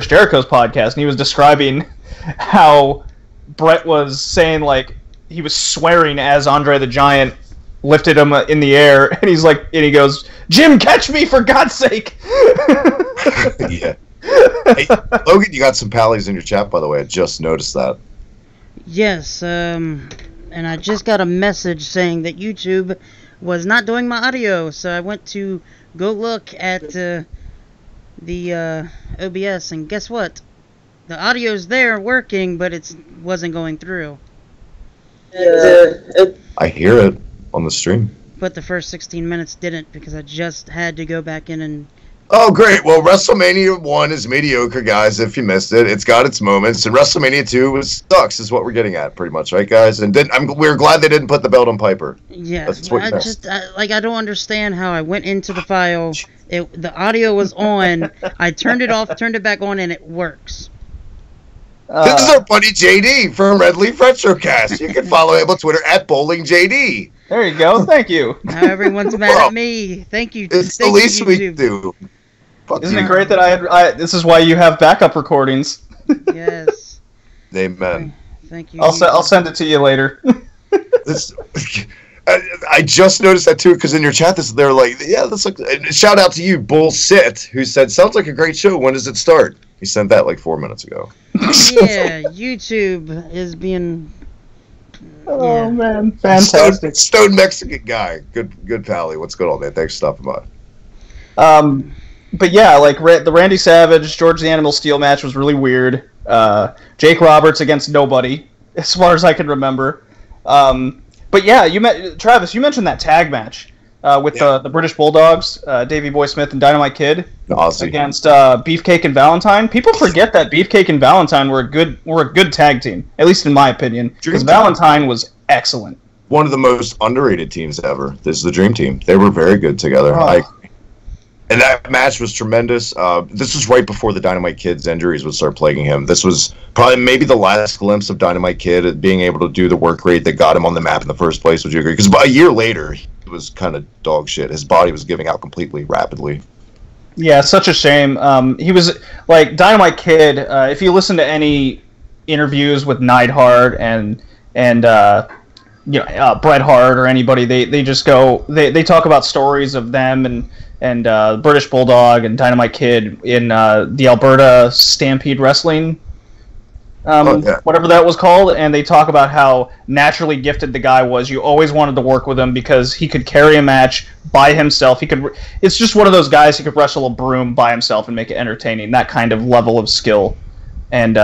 Jericho's podcast, and he was describing how Brett was saying, like, he was swearing as Andre the Giant lifted him in the air, and he's like, and he goes, "Jim, catch me, for God's sake!" Yeah. Hey, Logan, you got some pallies in your chat, by the way. I just noticed that. Yes, and I just got a message saying that YouTube was not doing my audio, so I went to go look at the OBS, and guess what? The audio's there working, but it wasn't going through. I hear it on the stream. But the first 16 minutes didn't, because I just had to go back in and... Oh, great. Well, WrestleMania 1 is mediocre, guys, if you missed it. It's got its moments, and WrestleMania 2 sucks, is what we're getting at, pretty much, right, guys? And we're glad they didn't put the belt on Piper. Yeah, I don't understand how I went into the file, the audio was on, I turned it off, turned it back on, and it works. This is our buddy JD from Red Leaf Retrocast. You can follow him on Twitter at BowlingJD. There you go. Thank you. Now everyone's mad at me. Thank you. It's the least we can do. Isn't it great that this is why you have backup recordings? Yes. Amen. Thank you. I'll send it to you later. I just noticed that too, because in your chat, they're like, yeah, that's like. Shout out to you, Bullshit, who said, "Sounds like a great show. When does it start?" He sent that like 4 minutes ago. Yeah, YouTube is being. Oh man, fantastic! Stone Mexican guy, good pally. What's going on, man? Thanks for stopping by. But yeah, like the Randy Savage, George the Animal Steel match was really weird. Jake Roberts against nobody, as far as I can remember. But yeah, Travis, you mentioned that tag match with the British Bulldogs, Davey Boy Smith and Dynamite Kid against Beefcake and Valentine. People forget that Beefcake and Valentine were a good tag team, at least in my opinion, because Valentine was excellent. One of the most underrated teams ever. This is the Dream Team. They were very good together. Oh. And that match was tremendous. This was right before the Dynamite Kid's injuries would start plaguing him. This was probably maybe the last glimpse of Dynamite Kid being able to do the work rate that got him on the map in the first place. Would you agree? Because a year later, he was kind of dog shit. His body was giving out completely rapidly. Yeah, such a shame. He was like Dynamite Kid. If you listen to any interviews with Neidhart and Bret Hart or anybody, they just go they talk about stories of them and British Bulldog and Dynamite Kid in the Alberta Stampede Wrestling, whatever that was called, and they talk about how naturally gifted the guy was. You always wanted to work with him because he could carry a match by himself. It's just one of those guys who could wrestle a broom by himself and make it entertaining. That kind of level of skill, and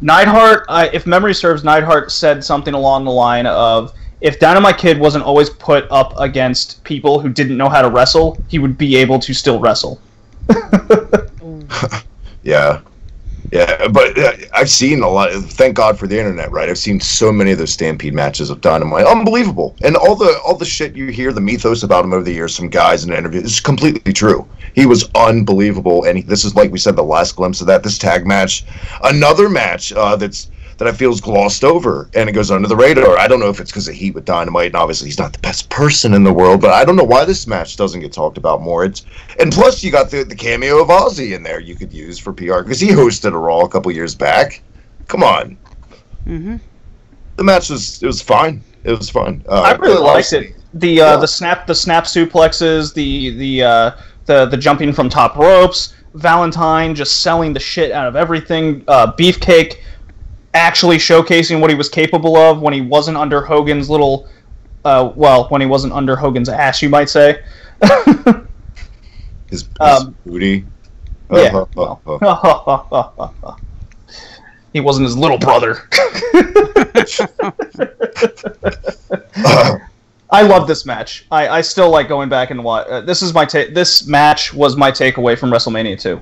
Neidhart. If memory serves, Neidhart said something along the line of, if Dynamite Kid wasn't always put up against people who didn't know how to wrestle, he would be able to still wrestle. Yeah, but I've seen a lot. Thank God for the internet, right? I've seen so many of those Stampede matches of Dynamite, unbelievable. And all the shit you hear, the mythos about him over the years, from guys in interviews, is completely true. He was unbelievable, and this is, like we said, the last glimpse of that. This tag match, another match that I feel is glossed over, and it goes under the radar. I don't know if it's because of heat with Dynamite, and obviously he's not the best person in the world, but I don't know why this match doesn't get talked about more. And plus, you got the cameo of Ozzy in there you could use for PR, because he hosted a Raw a couple years back. Come on. Mm-hmm. The match was fine. It was fun. I really liked it. The snap suplexes, the jumping from top ropes, Valentine just selling the shit out of everything, Beefcake actually showcasing what he was capable of when he wasn't under Hogan's when he wasn't under Hogan's ass, you might say. his booty. Yeah. He wasn't his little brother. I love this match. I still like going back and watch. This match was my takeaway from WrestleMania 2.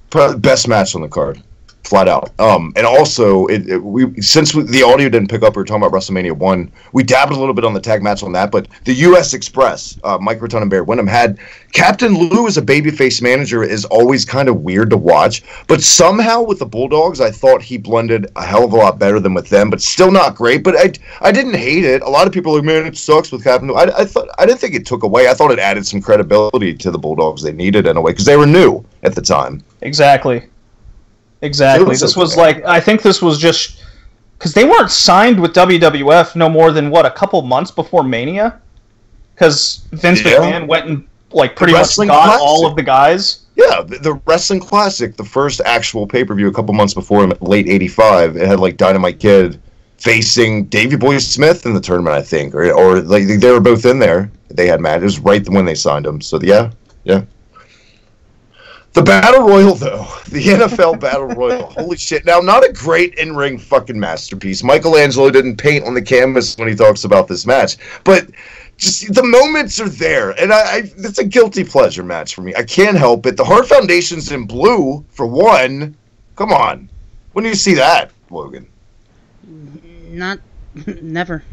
Probably best match on the card. flat out. And also, the audio didn't pick up, we were talking about WrestleMania 1, we dabbled a little bit on the tag match on that, but the U.S. Express, Mike Raton and Barry Windham, had Captain Lou as a babyface manager is always kind of weird to watch, but somehow with the Bulldogs, I thought he blended a hell of a lot better than with them, but still not great, but I didn't hate it. A lot of people are like, man, it sucks with Captain Lou. I didn't think it took away. I thought it added some credibility to the Bulldogs they needed in a way, because they were new at the time. Exactly. This was like, I think this was just because they weren't signed with WWF no more than a couple months before Mania, because Vince McMahon went and like pretty much got all of the guys. Yeah, the Wrestling Classic, the first actual pay-per-view a couple months before, late '85, it had like Dynamite Kid facing Davey Boy Smith in the tournament, I think, or like they were both in there. They had matches. It was right when they signed him. So yeah. The Battle Royal, though. The NFL Battle Royal. Holy shit. Now, not a great in-ring fucking masterpiece. Michelangelo didn't paint on the canvas when he talks about this match. But just the moments are there. And it's a guilty pleasure match for me. I can't help it. The Hart Foundation's in blue, for one. Come on. When do you see that, Logan? Never.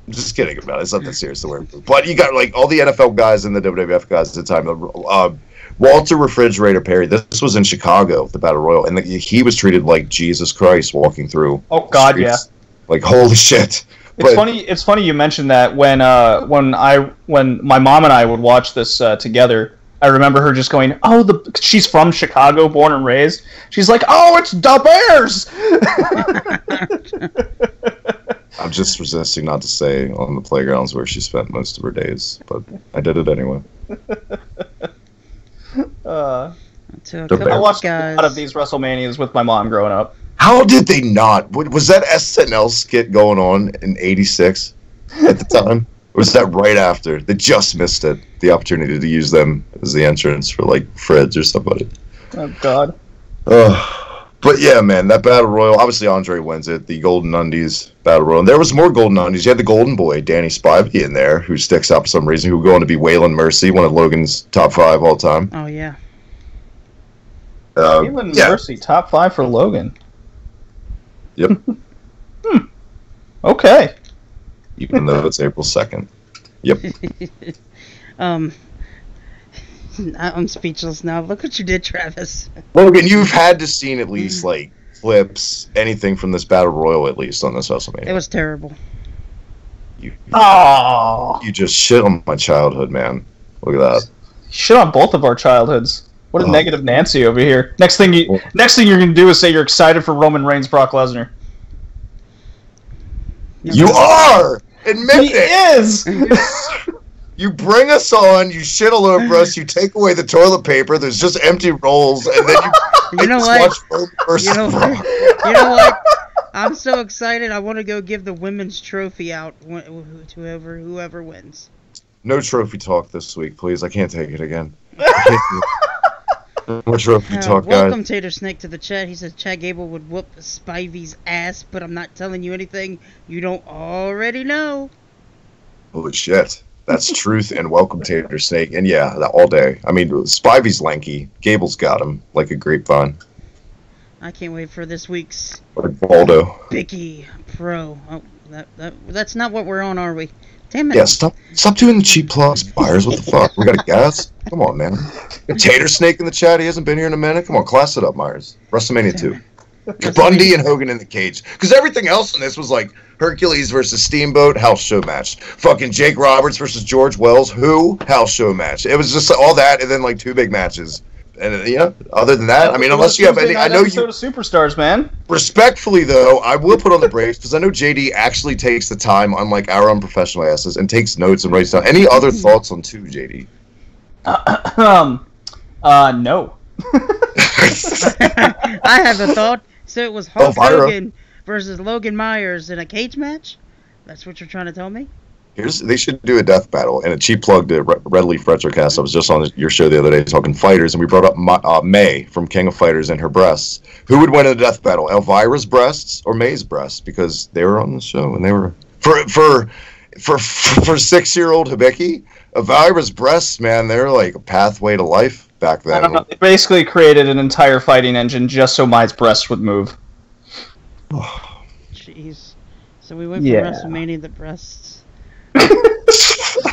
I'm just kidding about it. It's not that serious to wear. But you got, like, all the NFL guys and the WWF guys at the time. Walter Refrigerator Perry, this was in Chicago, the Battle Royal, and he was treated like Jesus Christ walking through. Oh God, streets. Yeah. Like holy shit. It's funny you mentioned that when my mom and I would watch this together. I remember her just going, "Oh, she's from Chicago, born and raised." She's like, "Oh, it's the Bears." I'm just resisting not to say on the playgrounds where she spent most of her days, but I did it anyway. I watched a lot of these WrestleManias with my mom growing up. How did they not? Was that SNL skit going on in '86 at the time? Or was that right after? They just missed it. The opportunity to use them as the entrance for like Fred's or somebody. Oh God. But yeah, man, that Battle Royal, obviously Andre wins it, the Golden Undies Battle Royal. And there was more Golden Undies. You had the Golden Boy, Danny Spivey, in there, who sticks out for some reason, who would go on to be Waylon Mercy, one of Logan's top 5 all time. Oh, yeah. Waylon Mercy, top 5 for Logan. Yep. Okay. Even though it's April 2nd. Yep. I'm speechless now. Look what you did, Travis. Logan, you've had to seen at least like clips, anything from this Battle Royal at least on this WrestleMania. It was terrible. You just shit on my childhood, man. Look at that. Shit on both of our childhoods. What a negative Nancy over here. Next thing you're gonna do is say you're excited for Roman Reigns, Brock Lesnar. You are. Admit he is. You bring us on, you shit all over us, you take away the toilet paper, there's just empty rolls, and then you know what? You know what? I'm so excited, I want to go give the women's trophy out to whoever wins. No trophy talk this week, please. I can't take it again. More trophy talk, guys. Welcome, Tater Snake, to the chat. He says Chad Gable would whoop Spivey's ass, but I'm not telling you anything you don't already know. Holy shit. That's truth, and welcome, Tater Snake. And yeah, all day. I mean, Spivey's lanky. Gable's got him like a grapevine. I can't wait for this week's Like Waldo. Biggie Pro. Oh, that's not what we're on, are we? Damn it. Yeah, stop doing the cheap plugs, buyers. What the fuck? We got a gas? Come on, man. Tater Snake in the chat. He hasn't been here in a minute. Come on, class it up, Myers. WrestleMania 2. Bundy and Hogan in the cage. Because everything else in this was like Hercules versus Steamboat, house show match. Fucking Jake Roberts versus George Wells, house show match. It was just all that, and then like 2 big matches. And other than that, I mean, unless you have any, I know you superstars, man. Respectfully, though, I will put on the brakes because I know JD actually takes the time, unlike our unprofessional asses, and takes notes and writes down. Any other thoughts on 2, JD? No. I have a thought. So it was Hulk Hogan versus Logan Myers in a cage match? That's what you're trying to tell me? They should do a death battle, and a cheap plug to Red Leaf Retrocast. I was just on your show the other day talking fighters, and we brought up May from King of Fighters and her breasts. Who would win in a death battle, Elvira's breasts or May's breasts? Because they were on the show, and they were for 6-year-old Hibiki. Elvira's breasts, man, they're like a pathway to life. back then. I don't know. They basically created an entire fighting engine just so Mai's breasts would move. Jeez. So we went from WrestleMania to breasts.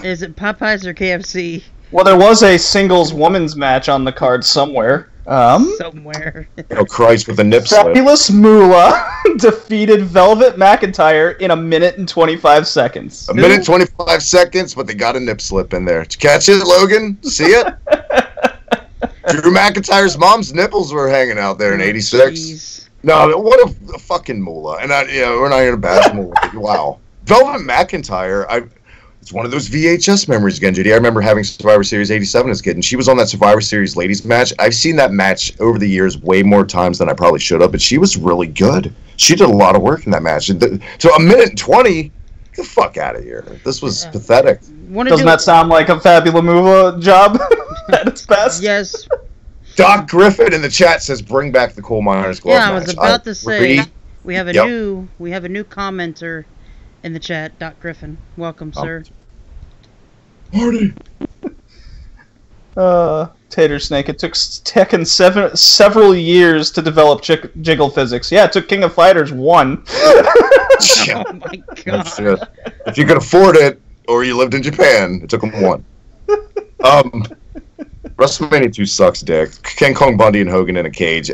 Is it Popeyes or KFC? Well, there was a singles women's match on the card somewhere. Somewhere. Oh, Christ, with a nip slip. Fabulous Moolah defeated Velvet McIntyre in 1 minute and 25 seconds. 1 minute 25 seconds, but they got a nip slip in there. Did you catch it, Logan? See it? Drew McIntyre's mom's nipples were hanging out there in '86. Jeez. No, what a fucking moolah. And we're not here to bash moolah. Wow. Velvet McIntyre, it's one of those VHS memories again, JD. I remember having Survivor Series 87 as a kid, and she was on that Survivor Series ladies match. I've seen that match over the years way more times than I probably should have, but she was really good. She did a lot of work in that match. So 1 minute and 20, get the fuck out of here. This was pathetic. Doesn't that sound like a Fabulous Moolah job at its best? Yes. Doc Griffin in the chat says, "Bring back the coal miners' glove match." Yeah, I was about to say we have a new commenter in the chat, Doc Griffin. Welcome, sir. Marty. Tater Snake. It took Tekken several years to develop jiggle physics. Yeah, it took King of Fighters 1. Oh my god. If you could afford it, or you lived in Japan, it took them 1. WrestleMania 2 sucks dick. King Kong Bundy and Hogan in a cage.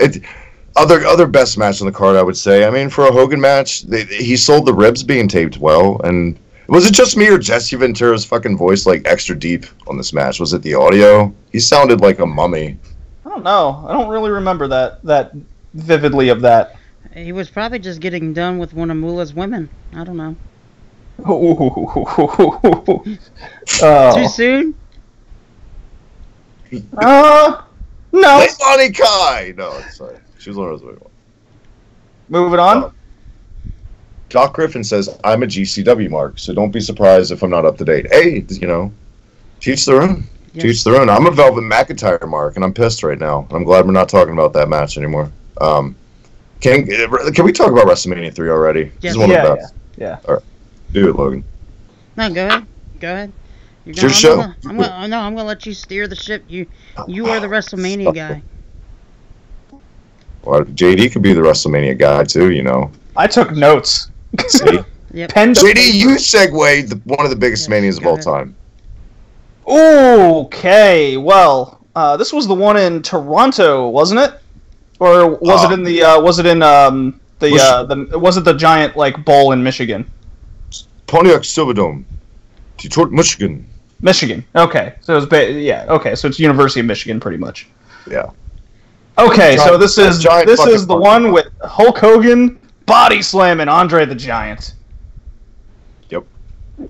Other best match on the card, I would say. I mean, for a Hogan match, he sold the ribs being taped well. And was it just me or Jesse Ventura's fucking voice like extra deep on this match? Was it the audio? He sounded like a mummy. I don't know. I don't really remember that vividly of that. He was probably just getting done with one of Moolah's women. I don't know. Too soon? No. Bonnie Kai! No, sorry. She was on her way. Moving on. Doc Griffin says, "I'm a GCW mark, so don't be surprised if I'm not up to date." Hey, teach their own. Yes. Teach their own. I'm a Velvet McIntyre mark, and I'm pissed right now. I'm glad we're not talking about that match anymore. Can we talk about WrestleMania 3 already? Yes. Yeah. All right. Do it, Logan. No, go ahead. It's your show. I'm gonna let you steer the ship. You are the WrestleMania guy. Well, JD could be the WrestleMania guy too. I took notes. See? Yep. JD, you segued one of the biggest manias of all time. Okay, well, this was the one in Toronto, wasn't it? Or was it in the? Was it the giant bowl in Michigan? Pontiac Silverdome, Detroit, Michigan. Michigan. Okay, so it was okay, so it's University of Michigan, pretty much. Yeah. Okay, so this is the one with Hulk Hogan body slamming Andre the Giant. Yep,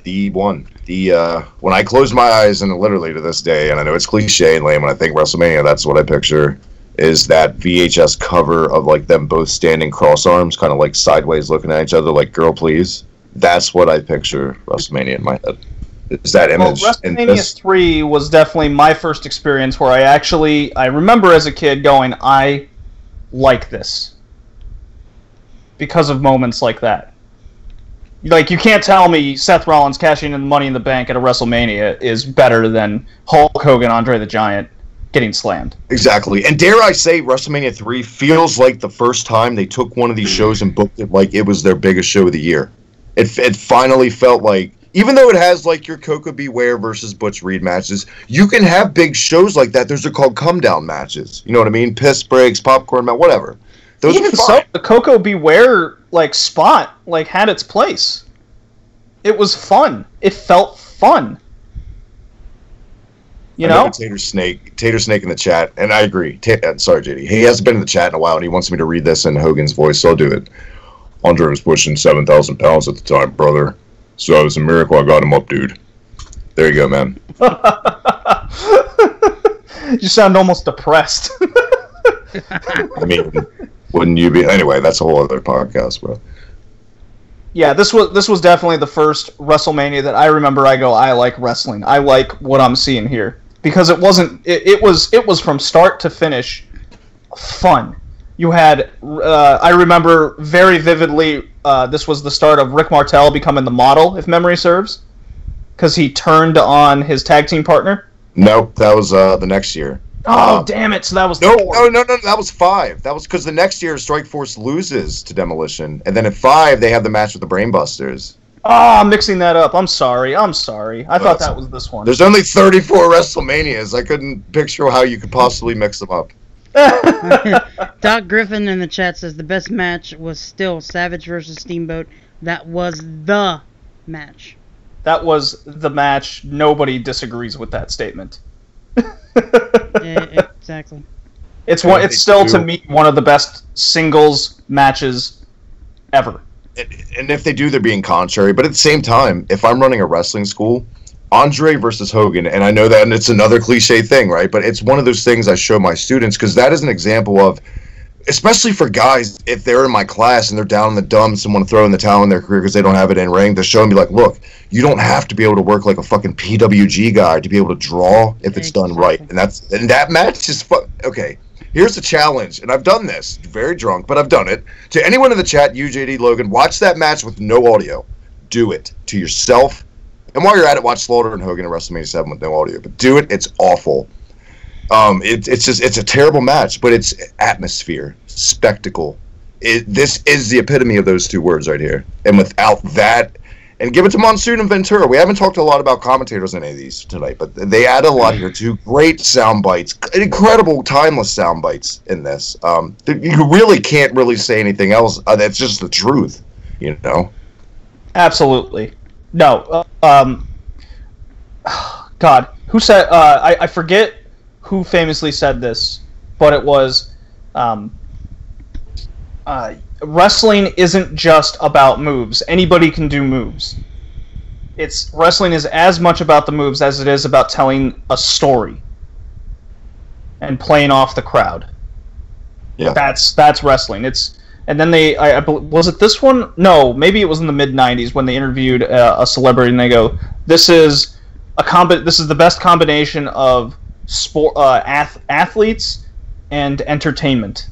the one. When I close my eyes, and literally to this day, and I know it's cliche and lame, when I think WrestleMania, that's what I picture. Is that VHS cover of them both standing cross arms, kind of sideways looking at each other, like "Girl, please." That's what I picture WrestleMania in my head. Is that image? Well, WrestleMania 3 was definitely my first experience where I remember as a kid going, I like this. Because of moments like that. You can't tell me Seth Rollins cashing in Money in the Bank at a WrestleMania is better than Hulk Hogan, Andre the Giant getting slammed. Exactly. And dare I say, WrestleMania 3 feels like the first time they took one of these shows and booked it like it was their biggest show of the year. It finally felt like, even though it has your Coco Beware versus Butch Reed matches, you can have big shows like that. Those are called come down matches. You know what I mean? Piss breaks, popcorn match, whatever. Those even are fine. So, the Coco Beware spot had its place. It was fun. It felt fun. You know? Tater Snake in the chat, and I agree. Sorry, JD. He hasn't been in the chat in a while, and he wants me to read this in Hogan's voice, so I'll do it. Andre was pushing 7,000 pounds at the time, brother. So it was a miracle I got him up, dude. There you go, man. You sound almost depressed. I mean, wouldn't you be? Anyway, that's a whole other podcast, bro. Yeah, this was definitely the first WrestleMania that I remember. I like wrestling. I like what I'm seeing here because it was from start to finish fun. You had I remember very vividly. This was the start of Rick Martel becoming the model, if memory serves, because he turned on his tag team partner. Nope, that was the next year. Oh, damn it! So that was No, 4. no, that was 5. That was because the next year Strikeforce loses to Demolition, and then at 5 they have the match with the Brainbusters. Oh, I'm mixing that up. I'm sorry. I thought that was this one. There's only 34 WrestleManias. I couldn't picture how you could possibly mix them up. Doc Griffin in the chat says the best match was still Savage versus Steamboat. That was the match. That was the match. Nobody disagrees with that statement. Exactly. It's still to me one of the best singles matches ever. And if they do, they're being contrary. But at the same time, if I'm running a wrestling school, Andre versus Hogan, and I know that, and it's another cliche thing, right? But it's one of those things I show my students because that is an example of, especially for guys, if they're in my class and they're down in the dumps and want to throw in the towel in their career because they don't have it in ring, to show and be like, look, you don't have to be able to work like a fucking PWG guy to be able to draw if it's done right. And that match is okay. Here's the challenge, and I've done this, very drunk, but I've done it. To anyone in the chat, UJD Logan, watch that match with no audio. Do it to yourself. And while you're at it, watch Slaughter and Hogan at WrestleMania 7 with no audio. But do it. It's awful. It's a terrible match, but it's atmosphere, spectacle. This is the epitome of those two words right here. And without that, and give it to Monsoon and Ventura. We haven't talked a lot about commentators in any of these tonight, but they add a lot here too. Great sound bites, incredible timeless sound bites in this. You really can't really say anything else. That's just the truth, you know. Absolutely. No. God, who said? I forget who famously said this, but it was, wrestling isn't just about moves. Anybody can do moves. Wrestling is as much about the moves as it is about telling a story and playing off the crowd. Yeah, that's wrestling. And then was it this one? No, maybe it was in the mid '90s when they interviewed a celebrity and they go, "This is the best combination of sport, athletes and entertainment."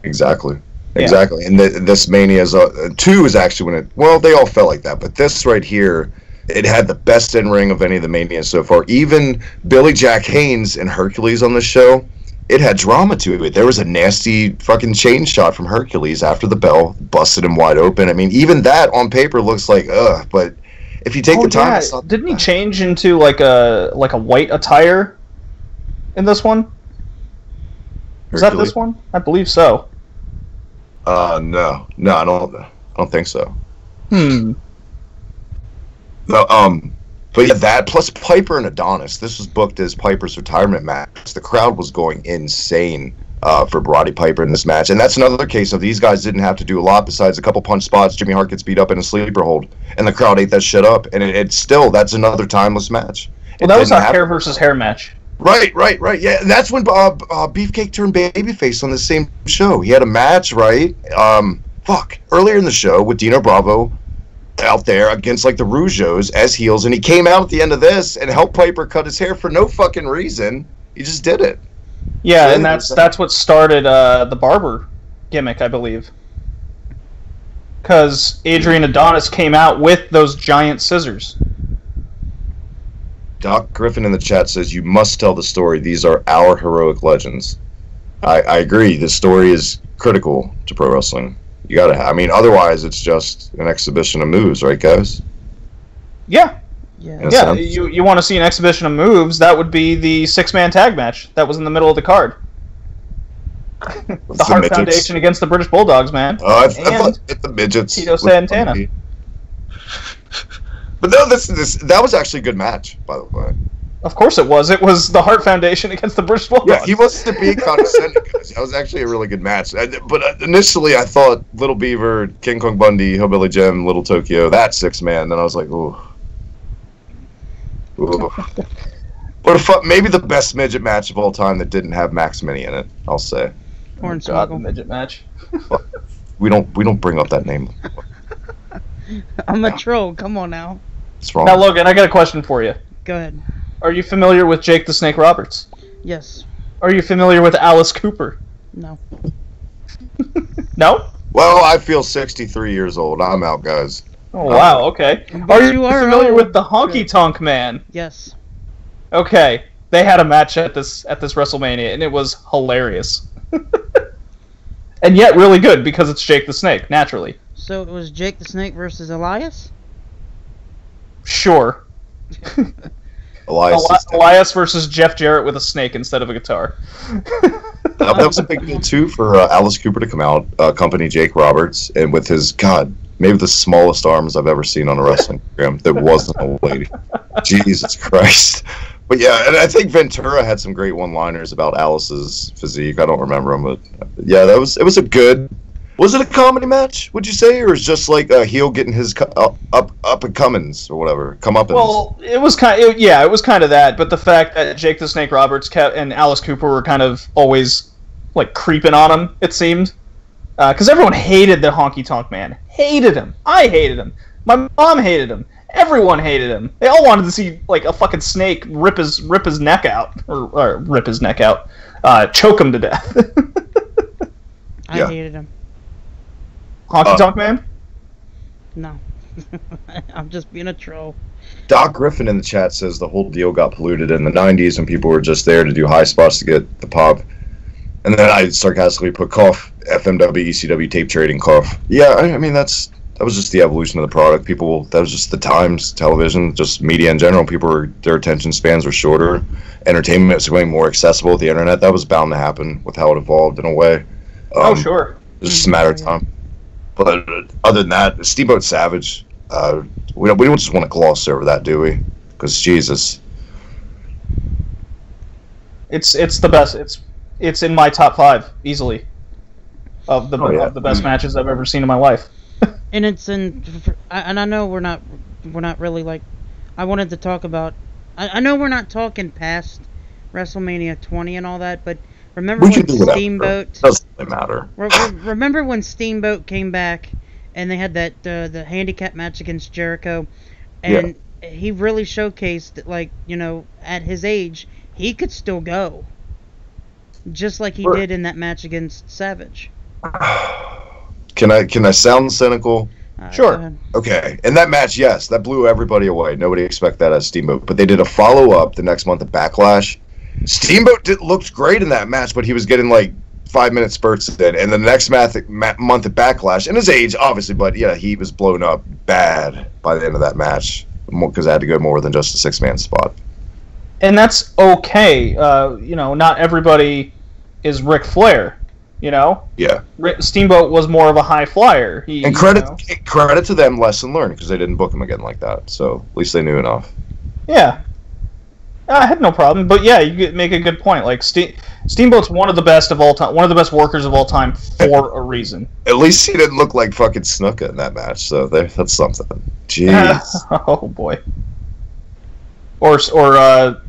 Exactly. And this Mania 2 is actually they all felt like that, but this right here, it had the best in-ring of any of the Manias so far. Even Billy Jack Haynes and Hercules on the show, it had drama to it. There was a nasty fucking chain shot from Hercules after the bell, busted him wide open. I mean, even that on paper looks like, but if you take the time... Yeah. Didn't he change into like a white attire in this one? Was that this one? I believe so. No, I don't think so. No, but yeah, that plus Piper and Adonis. This was booked as Piper's retirement match. The crowd was going insane for Roddy Piper in this match, and that's another case of these guys didn't have to do a lot besides a couple punch spots. Jimmy Hart gets beat up in a sleeper hold, and the crowd ate that shit up. And it's still, that's another timeless match. Well, that was a hair versus hair match. Right. Yeah, that's when Beefcake turned babyface on the same show. He had a match, right? Earlier in the show with Dino Bravo out there against like the Rougeos as heels, and he came out at the end of this and helped Piper cut his hair for no fucking reason. He just did it. Yeah, and that's what started the barber gimmick, I believe. Because Adrian Adonis came out with those giant scissors. Doc Griffin in the chat says, you must tell the story. These are our heroic legends. I agree. The story is critical to pro wrestling. You gotta otherwise it's just an exhibition of moves, right, guys? Yeah. You want to see an exhibition of moves, that would be the 6-man tag match that was in the middle of the card. The Hart Foundation against the British Bulldogs, man. I thought the midgets. Tito Santana. But no, that was actually a good match, by the way. Of course it was. It was the Hart Foundation against the British Bulldogs. Yeah, he wasn't being condescending, guys. That was actually a really good match. But initially, I thought Little Beaver, King Kong Bundy, Hillbilly Jim, Little Tokyo, that 6-man. Then I was like, ooh. Maybe the best midget match of all time that didn't have Max Mini in it, I'll say. God, the midget match. We don't bring up that name. I'm a troll. Come on now. It's wrong. Now, Logan, I got a question for you. Go ahead. Are you familiar with Jake the Snake Roberts? Yes. Are you familiar with Alice Cooper? No. No? Well, I feel 63 years old. I'm out, guys. Oh, wow, okay. Are you familiar with the Honky Tonk Man? Yes. Okay. They had a match at this WrestleMania, and it was hilarious. And yet really good, because it's Jake the Snake, naturally. So it was Jake the Snake versus Elias? Sure. Elias versus Jeff Jarrett with a snake instead of a guitar. That was a big deal, too, for Alice Cooper to come out, accompany Jake Roberts, and with his, maybe the smallest arms I've ever seen on a wrestling program that wasn't a lady. Jesus Christ. But yeah, and I think Ventura had some great one-liners about Alice's physique. I don't remember them, but yeah, it was a good. Was it a comedy match? Would you say, or is just like a heel getting his up and comings or whatever, come up? Well, it was kind of that. But the fact that Jake the Snake Roberts and Alice Cooper were kind of always like creeping on him, it seemed, because everyone hated the Honky Tonk Man. Hated him. I hated him. My mom hated him. Everyone hated him. They all wanted to see like a fucking snake rip his neck out, or rip his neck out, choke him to death. I hated him. Honky Tonk Man? No, I'm just being a troll. Doc Griffin in the chat says the whole deal got polluted in the '90s when people were just there to do high spots to get the pop, and then I sarcastically put cough FMW ECW tape trading cough. Yeah, I mean that was just the evolution of the product. That was just the times, television, just media in general. Their attention spans were shorter. Entertainment was becoming more accessible with the internet. That was bound to happen with how it evolved in a way. Sure. It's just a matter of time. But other than that, Steamboat Savage, we don't just want to gloss over that, do we? Because Jesus. It's the best. It's in my top 5 easily of the best matches I've ever seen in my life. And I know we're not really like, I wanted to talk about, I know we're not talking past WrestleMania 20 and all that, but remember when Steamboat, doesn't really matter. Remember when Steamboat came back and they had that the handicap match against Jericho, and he really showcased that, like, you know, at his age he could still go, just like he did in that match against Savage. Can I sound cynical? Sure. Okay. In that match, yes, that blew everybody away. Nobody expected that as Steamboat. But they did a follow-up the next month at Backlash. Steamboat looked great in that match, but he was getting like 5-minute spurts in. And the next month at Backlash, and his age, obviously, but yeah, he was blown up bad by the end of that match because I had to go more than just a 6-man spot. And that's okay. Not everybody is Ric Flair. You know? Yeah. Steamboat was more of a high flyer. And credit to them, lesson learned, because they didn't book him again like that. So at least they knew enough. Yeah. I had no problem. But yeah, you make a good point. Like, Steamboat's one of the best of all time, one of the best workers of all time for a reason. At least he didn't look like fucking Snuka in that match, so that's something. Jeez. Oh, boy. Or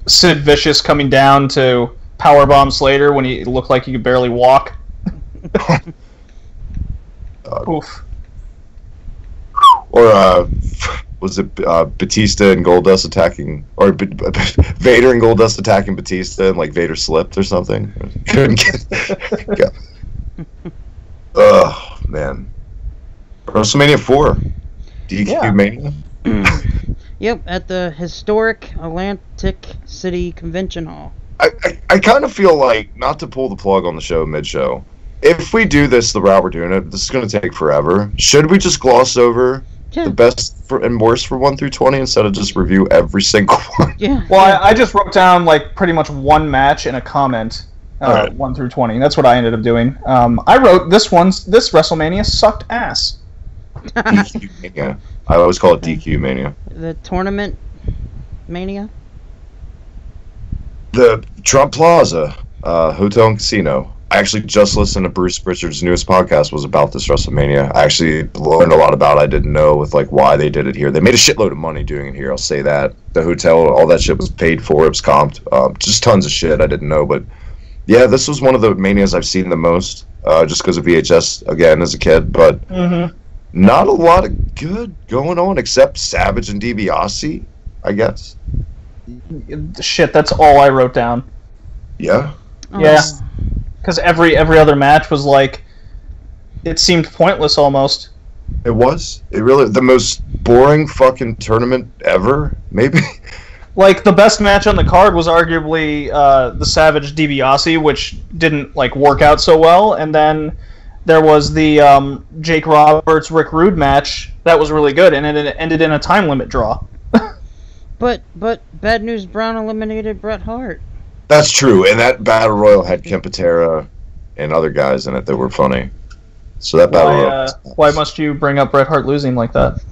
Sid Vicious coming down to powerbomb Slater when he looked like he could barely walk. Oof. Or was it Batista and Goldust attacking, or Vader and Goldust attacking Batista, and like Vader slipped or something? Couldn't get. Oh man, WrestleMania 4, DQ Mania. Yep, at the historic Atlantic City Convention Hall. I kind of feel like, not to pull the plug on the show mid-show, if we do this the route we're doing it, this is going to take forever. Should we just gloss over the best and worst for 1 through 20 instead of just review every single one? Yeah. Well, I just wrote down like pretty much one match and a comment, 1 through 20. That's what I ended up doing. I wrote this WrestleMania sucked ass. DQ Mania. I always call it DQ Mania. The Tournament Mania? The Trump Plaza Hotel and Casino. I actually just listened to Bruce Pritchard's newest podcast was about this WrestleMania. I actually learned a lot about it I didn't know with like why they did it here. They made a shitload of money doing it here, I'll say that. The hotel, all that shit was paid for, it was comped. Just tons of shit I didn't know. But yeah, this was one of the Manias I've seen the most, just because of VHS, again, as a kid. But not a lot of good going on except Savage and DiBiase, I guess. Shit, that's all I wrote down. Yeah? Yeah. Because every other match was like, it seemed pointless almost. It was. It really, the most boring fucking tournament ever, maybe. Like, the best match on the card was arguably the Savage DiBiase, which didn't, like, work out so well. And then there was the Jake Roberts Rick Rude match that was really good, and it ended in a time limit draw. But Bad News Brown eliminated Bret Hart. That's true, and that Battle Royal had Ken Patera and other guys in it that were funny. So that Battle Royal... why must you bring up Bret Hart losing like that?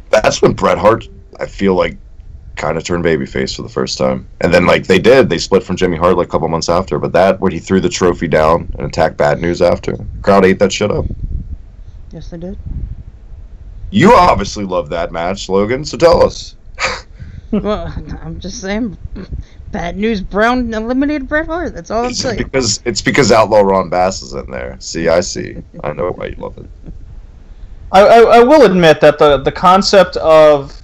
That's when Bret Hart, I feel like, kind of turned babyface for the first time. And then, like, they split from Jimmy Hart like a couple months after, but that, when he threw the trophy down and attacked Bad News after, the crowd ate that shit up. Yes, they did. You obviously love that match, Logan, so tell us. Well, I'm just saying, Bad News Brown eliminated Bret Hart. That's all I'm saying. It's because Outlaw Ron Bass is in there. See, I see. I know why you love it. I will admit that the concept of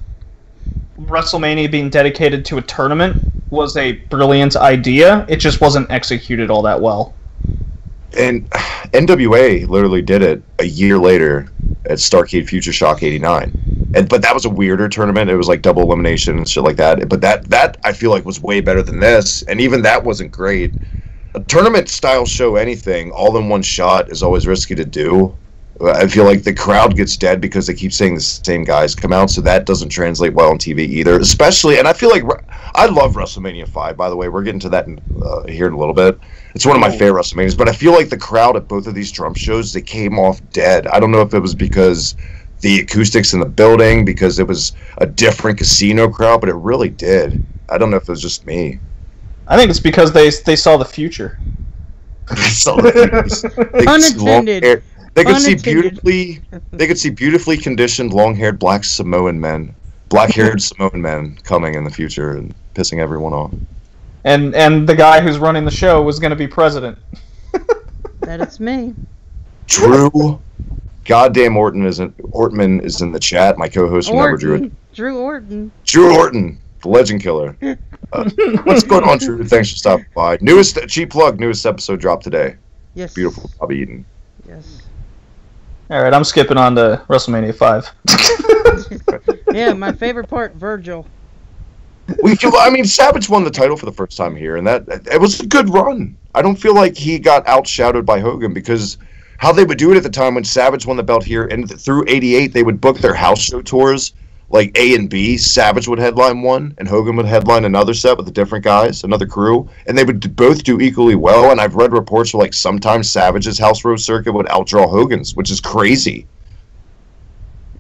WrestleMania being dedicated to a tournament was a brilliant idea. It just wasn't executed all that well. And NWA literally did it a year later at Starrcade Future Shock '89. But that was a weirder tournament. It was like double elimination and shit like that. But that I feel like was way better than this. And even that wasn't great. A tournament style show, anything all in one shot, is always risky to do. I feel like the crowd gets dead because they keep saying the same guys come out, so that doesn't translate well on TV either. Especially, and I feel like I love WrestleMania 5. By the way, we're getting to that here in a little bit. It's one of my favorite WrestleManias, but I feel like the crowd at both of these Trump shows, they came off dead. I don't know if it was because the acoustics in the building, because it was a different casino crowd, but it really did. I don't know if it was just me. I think it's because they saw the future. They saw the Unintended. They could see beautifully conditioned, long-haired black-haired Samoan men coming in the future and pissing everyone off. And the guy who's running the show was going to be president. That it's me. Drew, goddamn Ortman is in the chat. My co-host from Never Drew It. Drew Orton. Drew Orton, the Legend Killer. What's going on, Drew? Thanks for stopping by. Newest episode dropped today. Yes. Beautiful, Bobby Eaton. Yes. All right, I'm skipping on to WrestleMania 5. Yeah, my favorite part, Virgil. Savage won the title for the first time here, and it was a good run. I don't feel like he got outshouted by Hogan, because how they would do it at the time when Savage won the belt here, and through '88 they would book their house show tours, like A and B. Savage would headline one, and Hogan would headline another set with the different guys, another crew, and they would both do equally well. And I've read reports where, like, sometimes Savage's house road circuit would outdraw Hogan's, which is crazy.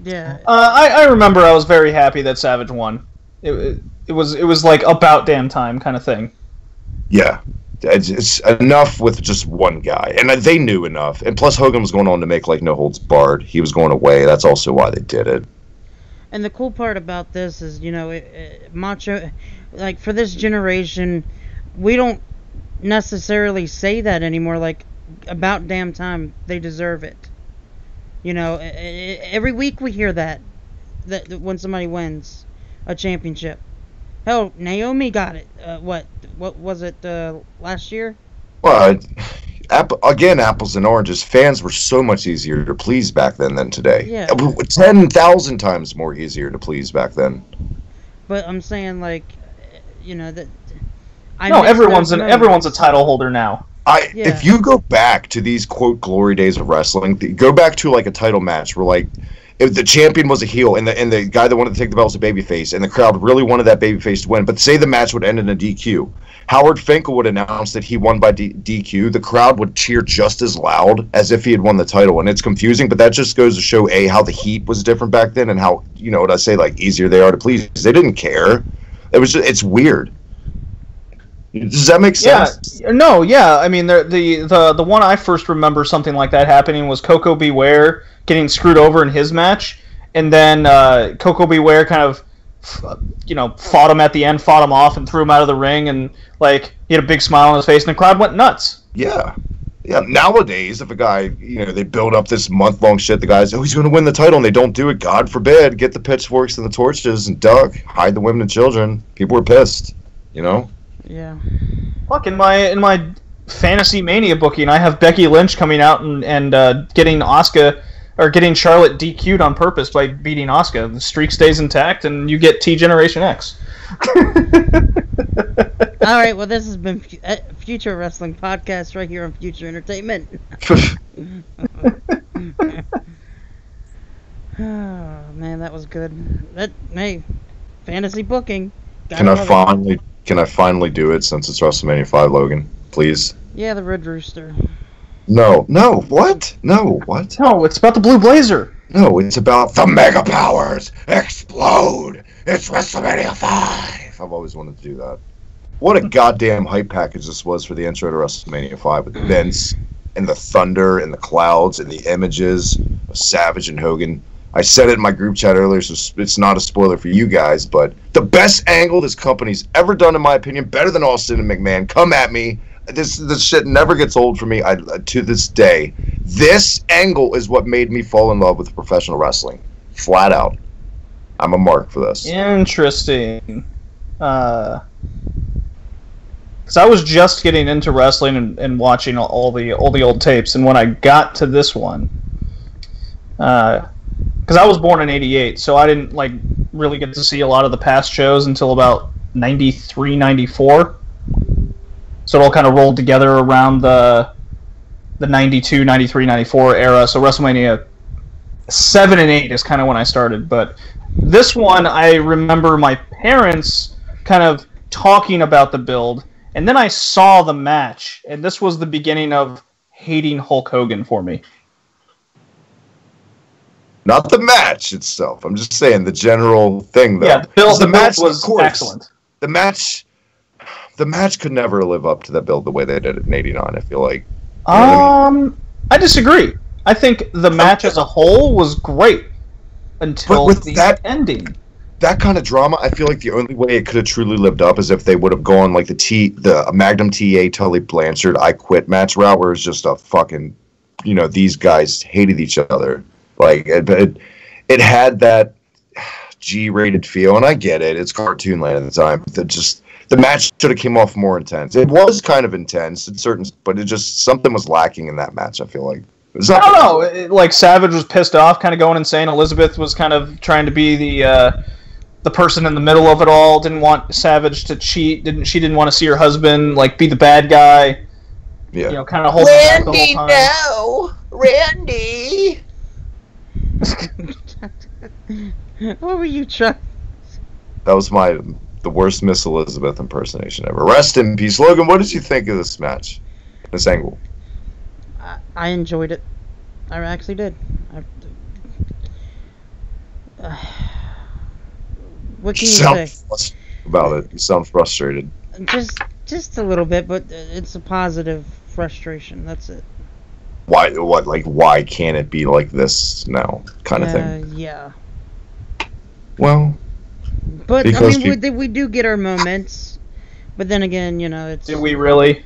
Yeah. I remember I was very happy that Savage won. It was like about damn time kind of thing. Yeah. It's enough with just one guy. And they knew enough. And plus Hogan was going on to make, like, No Holds Barred. He was going away. That's also why they did it. And the cool part about this is, Macho, like, for this generation, we don't necessarily say that anymore. Like, about damn time, they deserve it. Every week we hear that when somebody wins a championship. Hell, Naomi got it. What was it last year? Well, again, apples and oranges. Fans were so much easier to please back then than today. Yeah. 10,000 times more easier to please back then. But I'm saying, like, that. Everyone's a title holder now. If you go back to these quote glory days of wrestling, go back to like a title match where, like, if the champion was a heel and the guy that wanted to take the belt was a babyface, and the crowd really wanted that babyface to win, but say the match would end in a DQ. Howard Finkel would announce that he won by DQ. The crowd would cheer just as loud as if he had won the title, and it's confusing, but that just goes to show how the heat was different back then, and how, what I say, like, easier they are to please. They didn't care. It's weird. Does that make sense? Yeah. No, yeah. I mean, the one I first remember something like that happening was Coco Beware getting screwed over in his match, and then Coco Beware kind of, fought him at the end, fought him off, and threw him out of the ring, and, like, he had a big smile on his face, and the crowd went nuts. Yeah. Yeah, nowadays, if a guy, they build up this month-long shit, the guys, he's going to win the title, and they don't do it, God forbid, get the pitchforks and the torches and duck, hide the women and children. People were pissed, Yeah. Fuck, in my Fantasy Mania booking, I have Becky Lynch coming out and getting Charlotte DQ'd on purpose by beating Asuka. The streak stays intact, and you get T Generation X. All right, well, this has been Future Wrestling Podcast right here on Future Entertainment. Oh, man, that was good. Hey, fantasy booking. Can I finally do it since it's WrestleMania 5, Logan? Please. Yeah, the Red Rooster. No, what? No, what? No, it's about the Blue Blazer. No, it's about the Mega Powers explode. It's WrestleMania 5. I've always wanted to do that. What a goddamn hype package this was for the intro to WrestleMania 5 with Vince and the thunder and the clouds and the images of Savage and Hogan. I said it in my group chat earlier, so it's not a spoiler for you guys, but the best angle this company's ever done, in my opinion, better than Austin and McMahon. Come at me. This shit never gets old for me. To this day, this angle is what made me fall in love with professional wrestling. Flat out. I'm a mark for this. Interesting. Because I was just getting into wrestling and watching all the old tapes, and when I got to this one, because I was born in '88, so I didn't really get to see a lot of the past shows until about '93, '94. So it all kind of rolled together around the '92, '93, '94 era. So WrestleMania 7 and 8 is kind of when I started. But this one, I remember my parents kind of talking about the build, and then I saw the match, and this was the beginning of hating Hulk Hogan for me. Not the match itself. I'm just saying the general thing, though. Yeah, the match was excellent. The match could never live up to that build the way they did it in '89. I feel like. You know what I mean? I disagree. I think the match as a whole was great until the ending. That kind of drama, I feel like the only way it could have truly lived up is if they would have gone like the Magnum TA Tully Blanchard I Quit match route, where it's just a fucking, these guys hated each other. Like it had that G-rated feel, and I get it. It's cartoon land at the time. The match should have came off more intense. It was kind of intense in certain, but something was lacking in that match. I feel like. I don't know. Savage was pissed off, kind of going insane. Elizabeth was kind of trying to be the person in the middle of it all. Didn't want Savage to cheat. She didn't want to see her husband be the bad guy. Yeah. Kind of holding back the whole time. No, Randy. What were you trying? That was the worst Miss Elizabeth impersonation ever. Rest in peace, Logan. What did you think of this match, this angle? I enjoyed it. I actually did. What can you say about it? You sound frustrated. Just a little bit, but it's a positive frustration. That's it. Why? What? Why can't it be like this now? Kind of thing. Yeah. Well. But I mean, we do get our moments, but then again, it's. Did we really?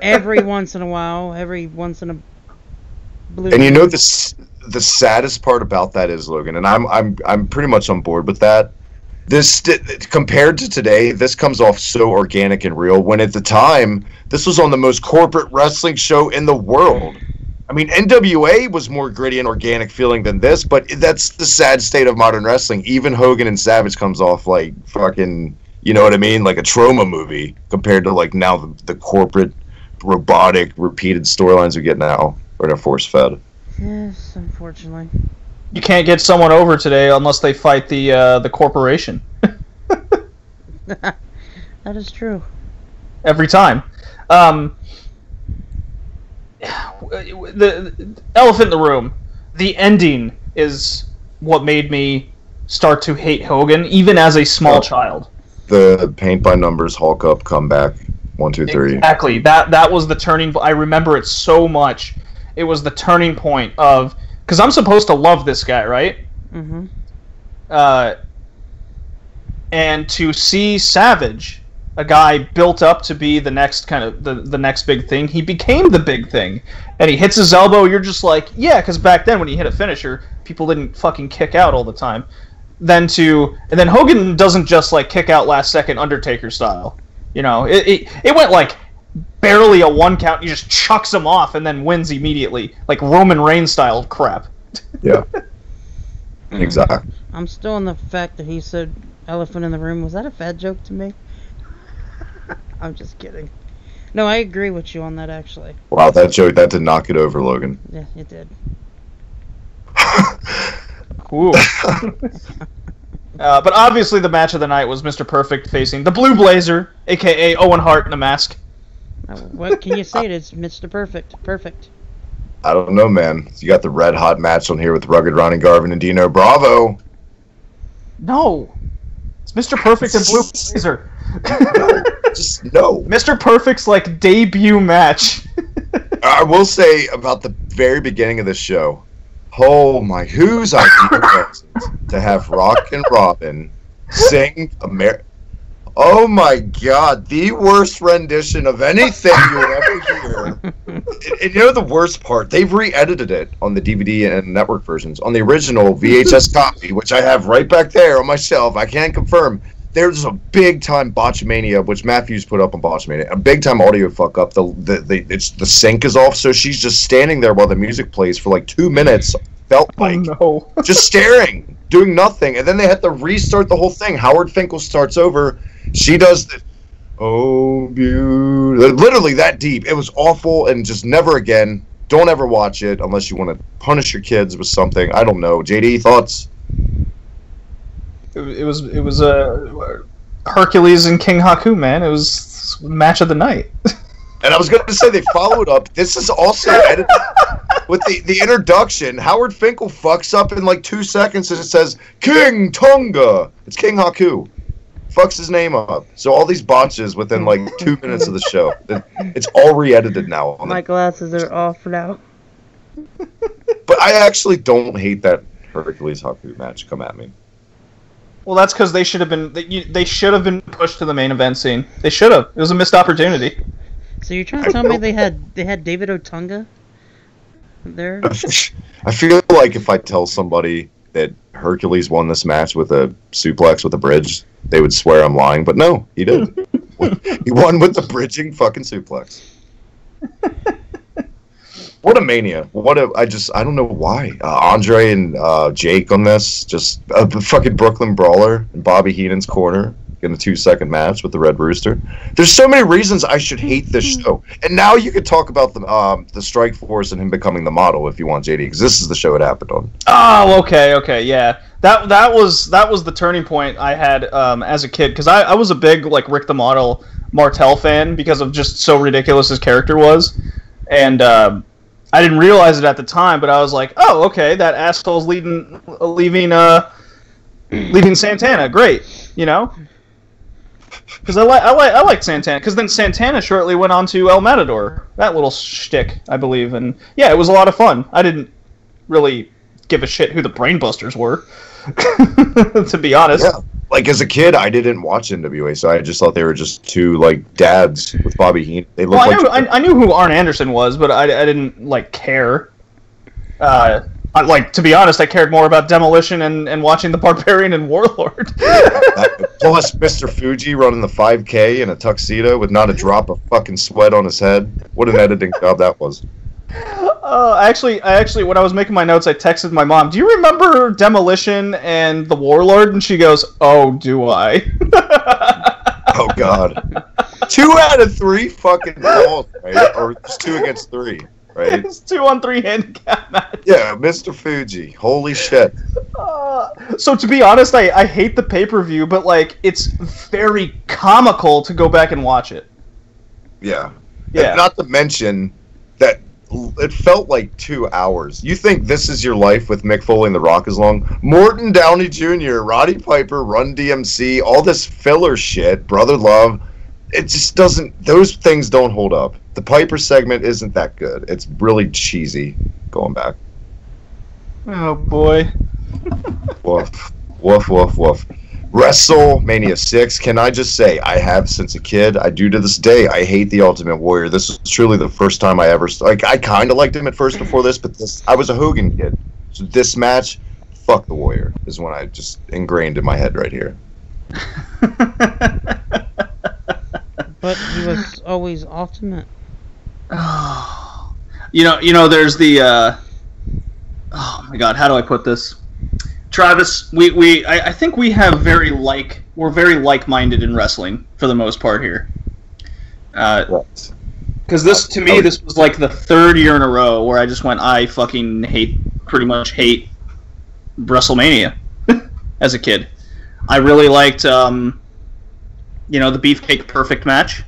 Every once in a while, every once in a blue. And the saddest part about that is, Logan, and I'm pretty much on board with that. This compared to today, this comes off so organic and real. When at the time, this was on the most corporate wrestling show in the world. I mean, NWA was more gritty and organic feeling than this, but that's the sad state of modern wrestling. Even Hogan and Savage comes off like fucking, you know what I mean, like a trauma movie compared to now the corporate, robotic, repeated storylines we get now are force fed. Yes, unfortunately. You can't get someone over today unless they fight the corporation. That is true. Every time. The elephant in the room. The ending is what made me start to hate Hogan, even as a small child. The paint by numbers Hulk up comeback, 1, 2, 3. Exactly. That was the turning. I remember it so much. It was the turning point of. Because I'm supposed to love this guy, right? Mm-hmm. And to see Savage, a guy built up to be the next kind of the next big thing, he became the big thing. And he hits his elbow, you're just like, yeah, because back then when he hit a finisher, people didn't fucking kick out all the time. And then Hogan doesn't just kick out last second Undertaker style. It went barely a 1 count, he just chucks him off and then wins immediately, like Roman Reigns style crap. Yeah. Exactly. I'm still on the fact that he said elephant in the room. Was that a fat joke to me? I'm just kidding. No, I agree with you on that, actually. Wow, that joke, that did not get over, Logan. Yeah, it did. Ooh. But obviously the match of the night was Mr. Perfect facing the Blue Blazer, a.k.a. Owen Hart in a mask. What can you say? It's Mr. Perfect. Perfect. I don't know, man. You got the red hot match on here with Rugged Ronnie Garvin and Dino Bravo. No. It's Mr. Perfect and Blue Blazer. No, just no. Mr. Perfect's, like, debut match. I will say about the very beginning of this show, oh my, whose idea was it to have Rock and Robin sing Oh my god, the worst rendition of anything you'll ever hear. And you know the worst part? They've re-edited it on the DVD and network versions. On the original VHS copy, which I have right back there on my shelf, I can't confirm. There's a big-time Botchamania, which Matthews put up on Botchamania. A big-time audio fuck-up. The sync is off, so she's just standing there while the music plays for like 2 minutes. Felt like just staring, doing nothing, and then they had to restart the whole thing. Howard Finkel starts over. She does the beautiful, literally that deep. It was awful, and just never again. Don't ever watch it unless you want to punish your kids with something. I don't know. JD, thoughts? It was a Hercules and King Haku, man. It was match of the night. And I was going to say they followed up. This is also edited with the introduction. Howard Finkel fucks up in like 2 seconds and it says King Tonga. It's King Haku. Fucks his name up. So all these botches within like 2 minutes of the show. It's all re-edited now. My glasses are off now. But I actually don't hate that Hercules Haku match. Come at me. Well, that's because they should have been pushed to the main event scene. They should have. It was a missed opportunity. So you're trying to tell me they had David Otunga there? I feel like if I tell somebody that Hercules won this match with a suplex with a bridge, they would swear I'm lying. But no, he did. He won with the bridging fucking suplex. What a mania! I don't know why. Andre and Jake on this, just a fucking Brooklyn Brawler in Bobby Heenan's corner in a 2-second match with the Red Rooster. There's so many reasons I should hate this show. And now you could talk about the Strike Force and him becoming the model if you want, JD, because this is the show it happened on. Oh, okay, yeah. That was the turning point I had as a kid, because I was a big like Rick the Model Martel fan because of just so ridiculous his character was, and I didn't realize it at the time, but I was like, oh, okay, that asshole's leaving Santana, great, you know. Because I liked Santana. Because then Santana shortly went on to El Matador. That little shtick, I believe. And yeah, it was a lot of fun. I didn't really give a shit who the Brainbusters were, to be honest. Yeah. Like, as a kid, I didn't watch NWA, so I just thought they were just two, like, dads with Bobby Heenan. They looked I knew who Arn Anderson was, but I didn't, like, care. To be honest, I cared more about Demolition and watching the Barbarian and Warlord. Plus Mr. Fuji running the 5K in a tuxedo with not a drop of fucking sweat on his head. What an editing job that was. Actually, when I was making my notes, I texted my mom, do you remember Demolition and the Warlord? And she goes, oh, do I? Oh, God. 2 out of 3 fucking balls, right? Or just 2 against 3. Right? It's 2-on-3 handicap match. Yeah, Mr. Fuji. Holy shit. So to be honest, I hate the pay-per-view, but like it's very comical to go back and watch it. Yeah. And not to mention that it felt like 2 hours. You think This Is Your Life with Mick Foley and The Rock is long? Morton Downey Jr., Roddy Piper, Run DMC, all this filler shit, Brother Love. It just doesn't, those things don't hold up. The Piper segment isn't that good. It's really cheesy going back. Oh boy. Woof. Woof, woof, woof. WrestleMania 6, can I just say, I have since a kid, I do to this day, I hate the Ultimate Warrior. This was truly the first time I ever, like, I kind of liked him at first before this, but I was a Hogan kid. So this match, fuck the Warrior, is when I just ingrained in my head right here. But he was always Ultimate. You know, there's the, oh my god, how do I put this? Travis, I think we have we're very like-minded in wrestling for the most part here. Because this was like the third year in a row where I just went, I fucking pretty much hate WrestleMania as a kid. I really liked, the Beefcake Perfect match.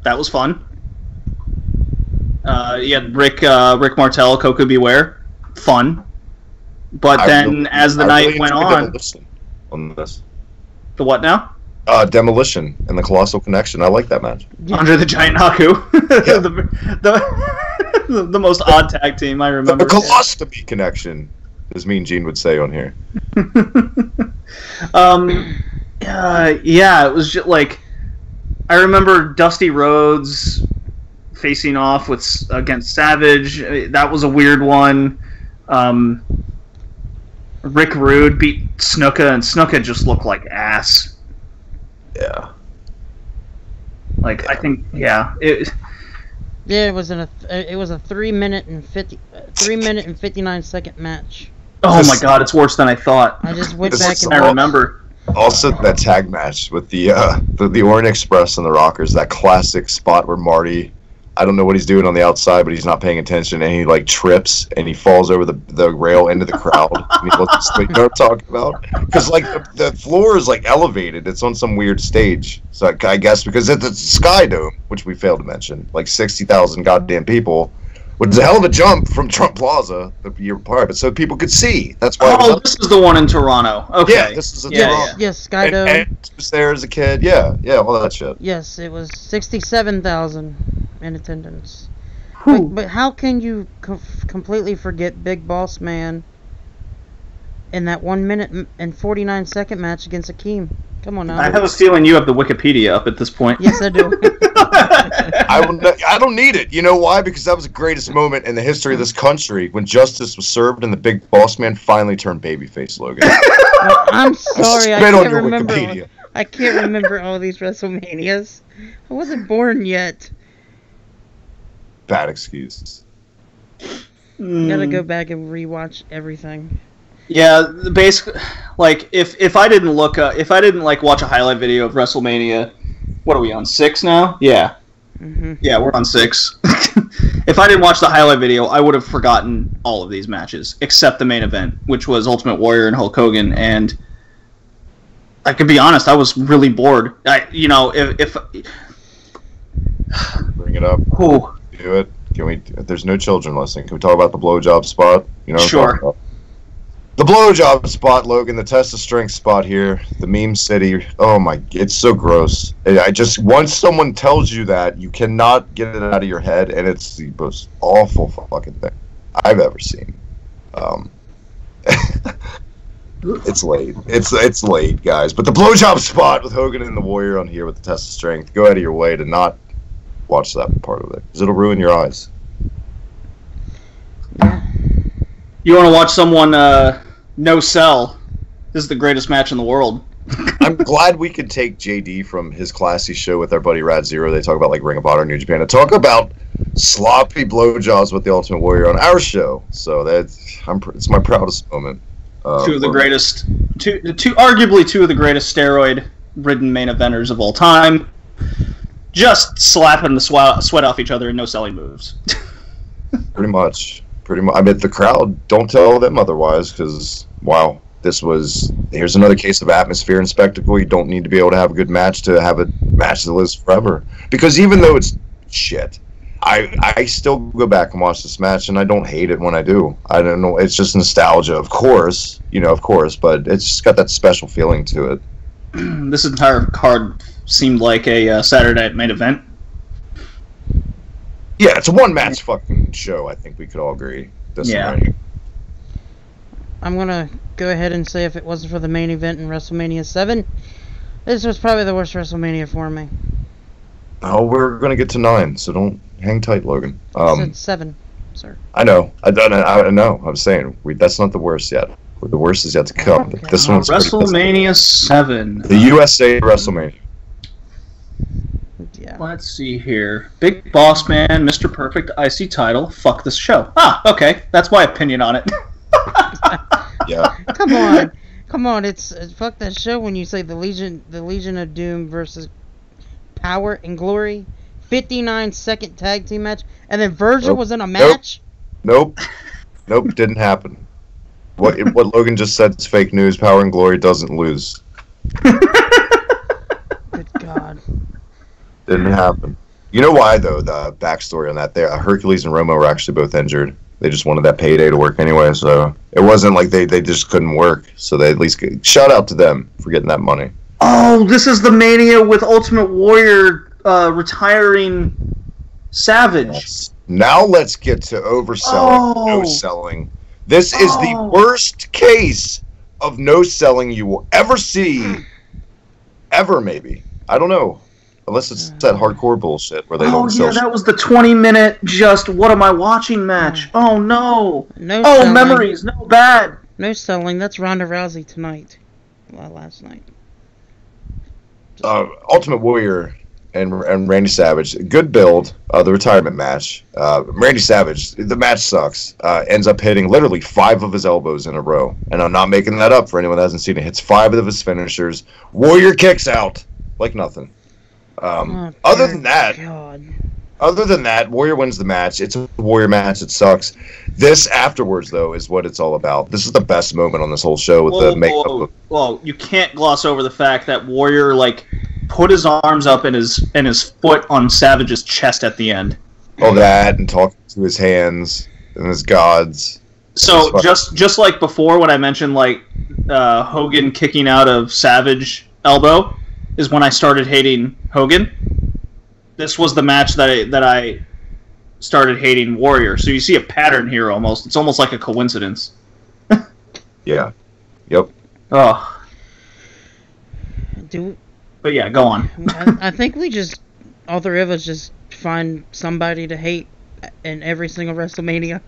That was fun. You had Rick Martel, Coco Beware. Fun. But then, as the night went on... this. The what now? Demolition and the Colossal Connection. I like that match. Andre the Giant Haku. Yeah. the most odd tag team I remember. The Colostomy Connection, as Mean Gene would say on here. It was just like... I remember Dusty Rhodes facing off against Savage. That was a weird one. Rick Rude beat Snuka, and Snuka just looked like ass. Yeah. I think, yeah. It was a 3 minute and 59 second match. Oh my god, it's worse than I thought. I just went back and I remember. Also, that tag match with the Orient Express and the Rockers, that classic spot where Marty, I don't know what he's doing on the outside, but he's not paying attention, and he trips and he falls over the rail into the crowd. And he looks, you know what I'm talking about? Because the floor is elevated; it's on some weird stage. So I guess because it's a Sky Dome, which we failed to mention, 60,000 goddamn people. Which is a hell of a jump from Trump Plaza the year prior, but so people could see. That's why. Oh, this is the one in Toronto. Okay. Yeah, this is Toronto. Yes, Sky Dome. And was there as a kid. Yeah, all that shit. Yes, it was 67,000 in attendance. But how can you completely forget Big Boss Man in that 1 minute and 49 second match against Akeem? Come on now. I have a feeling you have the Wikipedia up at this point. Yes, I do. I don't need it. You know why? Because that was the greatest moment in the history of this country when justice was served and the Big Boss Man finally turned babyface, Logan. Well, I'm sorry, I can't remember. Wikipedia. I can't remember all these WrestleManias. I wasn't born yet. Bad excuse. Gotta go back and rewatch everything. Yeah, basically, if I didn't watch a highlight video of WrestleMania, what are we on, 6 now? Yeah. Mm-hmm. Yeah, we're on 6. If I didn't watch the highlight video, I would have forgotten all of these matches, except the main event, which was Ultimate Warrior and Hulk Hogan, and I could be honest, I was really bored. If Bring it up. Oh. Do it. Can we? There's no children listening. Can we talk about the blowjob spot? You know. Sure. The blowjob spot, Logan, the test of strength spot here, the meme city. Oh my, it's so gross. Once someone tells you that, you cannot get it out of your head, and it's the most awful fucking thing I've ever seen. It's late. It's late, guys. But the blowjob spot with Hogan and the Warrior on here with the test of strength, go out of your way to not watch that part of it, because it'll ruin your eyes. Yeah. You want to watch someone no sell? This is the greatest match in the world. I'm glad we could take JD from his classy show with our buddy Rad Zero. They talk about Ring of Honor, New Japan, and talk about sloppy blowjobs with the Ultimate Warrior on our show. So it's my proudest moment. Arguably two of the greatest steroid-ridden main eventers of all time. Just slapping the sweat off each other and no selling moves. Pretty much. I bet the crowd don't tell them otherwise, because, wow, here's another case of atmosphere and spectacle. You don't need to be able to have a good match to have a match that lives forever. Because even though it's shit, I still go back and watch this match, and I don't hate it when I do. I don't know, it's just nostalgia, of course, but it's just got that special feeling to it. This entire card seemed like a Saturday Night Main Event. Yeah, it's a one-match fucking show, I think we could all agree. I'm going to go ahead and say if it wasn't for the main event in WrestleMania 7, this was probably the worst WrestleMania for me. Oh, we're going to get to 9, so don't hang tight, Logan. I said 7, sir. I know. I know. I'm saying, that's not the worst yet. The worst is yet to come. Okay. This one's WrestleMania 7. The USA WrestleMania. Yeah. Let's see here. Big Boss Man, Mr. Perfect, IC title. Fuck this show. Ah, okay. That's my opinion on it. Yeah. Come on, it's fuck that show when you say the Legion of Doom versus Power and Glory, 59-second tag team match, and then Virgil was in a match. Nope, didn't happen. What Logan just said is fake news. Power and Glory doesn't lose. Good God. Didn't happen. You know why though? The backstory on that: Hercules and Roma were actually both injured. They just wanted that payday to work anyway, so it wasn't like they just couldn't work. So they at least shout out to them for getting that money. Oh, this is the Mania with Ultimate Warrior retiring Savage. Yes. Now let's get to overselling, no selling. This is the worst case of no selling you will ever see, ever maybe. I don't know. Unless it's that hardcore bullshit where they don't sell. Oh, yeah, that was the 20-minute just what am I watching match. Oh, no. No oh, selling. Memories. No, bad. No selling. That's Ronda Rousey tonight. Well, last night. Ultimate Warrior and Randy Savage. Good build. The retirement match. Randy Savage, the match sucks. Ends up hitting literally 5 of his elbows in a row. And I'm not making that up for anyone that hasn't seen it. Hits 5 of his finishers. Warrior kicks out like nothing. Other than that, Warrior wins the match. It's a Warrior match. It sucks. This afterwards, though, is what it's all about. This is the best moment on this whole show with the makeup. Well, you can't gloss over the fact that Warrior put his arms up and his foot on Savage's chest at the end. All that and talking to his hands and his gods. So just like before when I mentioned Hogan kicking out of Savage elbow is when I started hating Hogan. This was the match that I started hating Warrior. So you see a pattern here almost. It's almost like a coincidence. Yeah. Yep. Oh. But yeah, go on. I think all three of us just find somebody to hate in every single WrestleMania.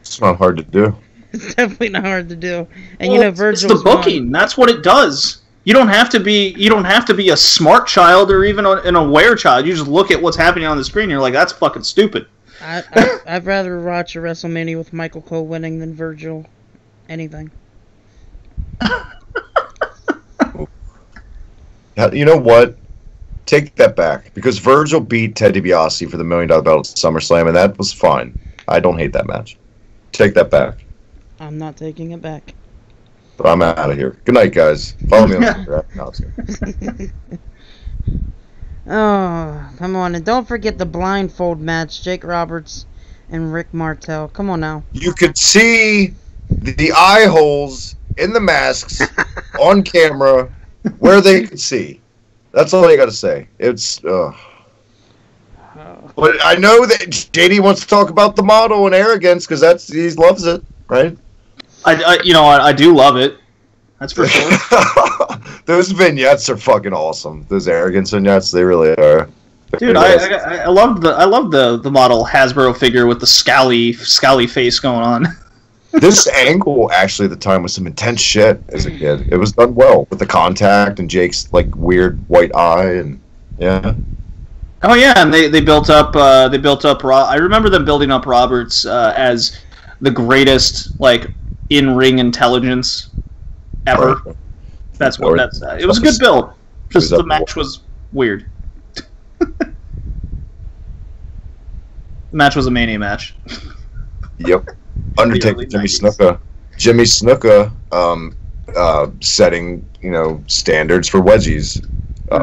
It's not hard to do. It's definitely not hard to do. And Virgil's it's the booking. That's what it does. You don't have to be a smart child or even an aware child. You just look at what's happening on the screen and you're like, that's fucking stupid. I'd rather watch a WrestleMania with Michael Cole winning than Virgil anything. You know what? Take that back. Because Virgil beat Ted DiBiase for the $1 million belt at SummerSlam, and that was fine. I don't hate that match. Take that back. I'm not taking it back. But I'm out of here. Good night, guys. Follow me on Instagram. No, it's good. Oh, come on. And don't forget the blindfold match. Jake Roberts and Rick Martel. Come on now. You could see the eye holes in the masks on camera where they could see. That's all you got to say. It's... But I know that JD wants to talk about the model and arrogance because he loves it, right? I do love it. That's for sure. Those vignettes are fucking awesome. Those arrogance vignettes, they really are. Dude, I love the model Hasbro figure with the scally face going on. This angle actually at the time was some intense shit as a kid. It was done well with the contact and Jake's weird white eye and yeah. Oh yeah, and they built up. I remember them building up Roberts as the greatest in-ring intelligence ever. Right. That's what that's. It was a good build. Just the match was weird. The match was a Mania match. Yep. Undertaker, Jimmy Snuka. Jimmy Snuka setting standards for wedgies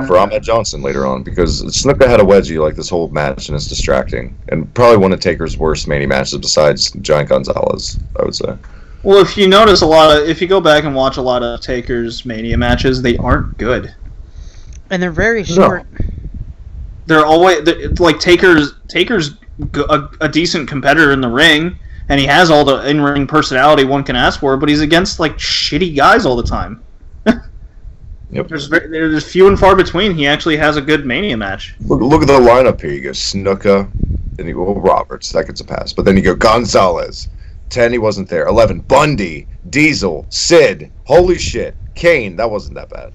for Ahmed Johnson later on because Snuka had a wedgie this whole match and it's distracting and probably one of Taker's worst Mania matches besides Giant Gonzalez, I would say. Well, if you notice if you go back and watch a lot of Taker's Mania matches, they aren't good. And they're very short. No. They're always Taker's a decent competitor in the ring, and he has all the in-ring personality one can ask for, but he's against shitty guys all the time. Yep. There's few and far between. He actually has a good Mania match. Look at the lineup here. You go Snuka, then you go Roberts. That gets a pass. But then you go Gonzalez. 10, he wasn't there. 11, Bundy, Diesel, Sid. Holy shit. Kane, that wasn't that bad.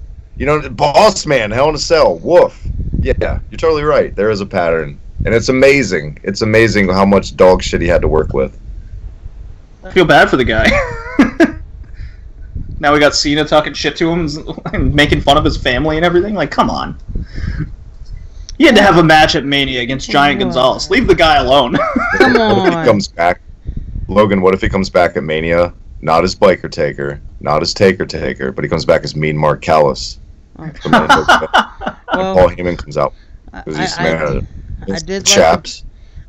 Boss Man, Hell in a Cell, Woof. Yeah, you're totally right. There is a pattern. And it's amazing. It's amazing how much dog shit he had to work with. I feel bad for the guy. Now we got Cena talking shit to him and making fun of his family and everything. Like, come on. He had to have a match at Mania against Giant Gonzalez. Leave the guy alone. Come What if he on. comes back? Logan, what if he comes back at Mania? Not as Biker Taker, not as Taker Taker, but he comes back as Mean Mark Callis. Oh. Paul Well, Heyman comes out. Because he's I mad I did chaps.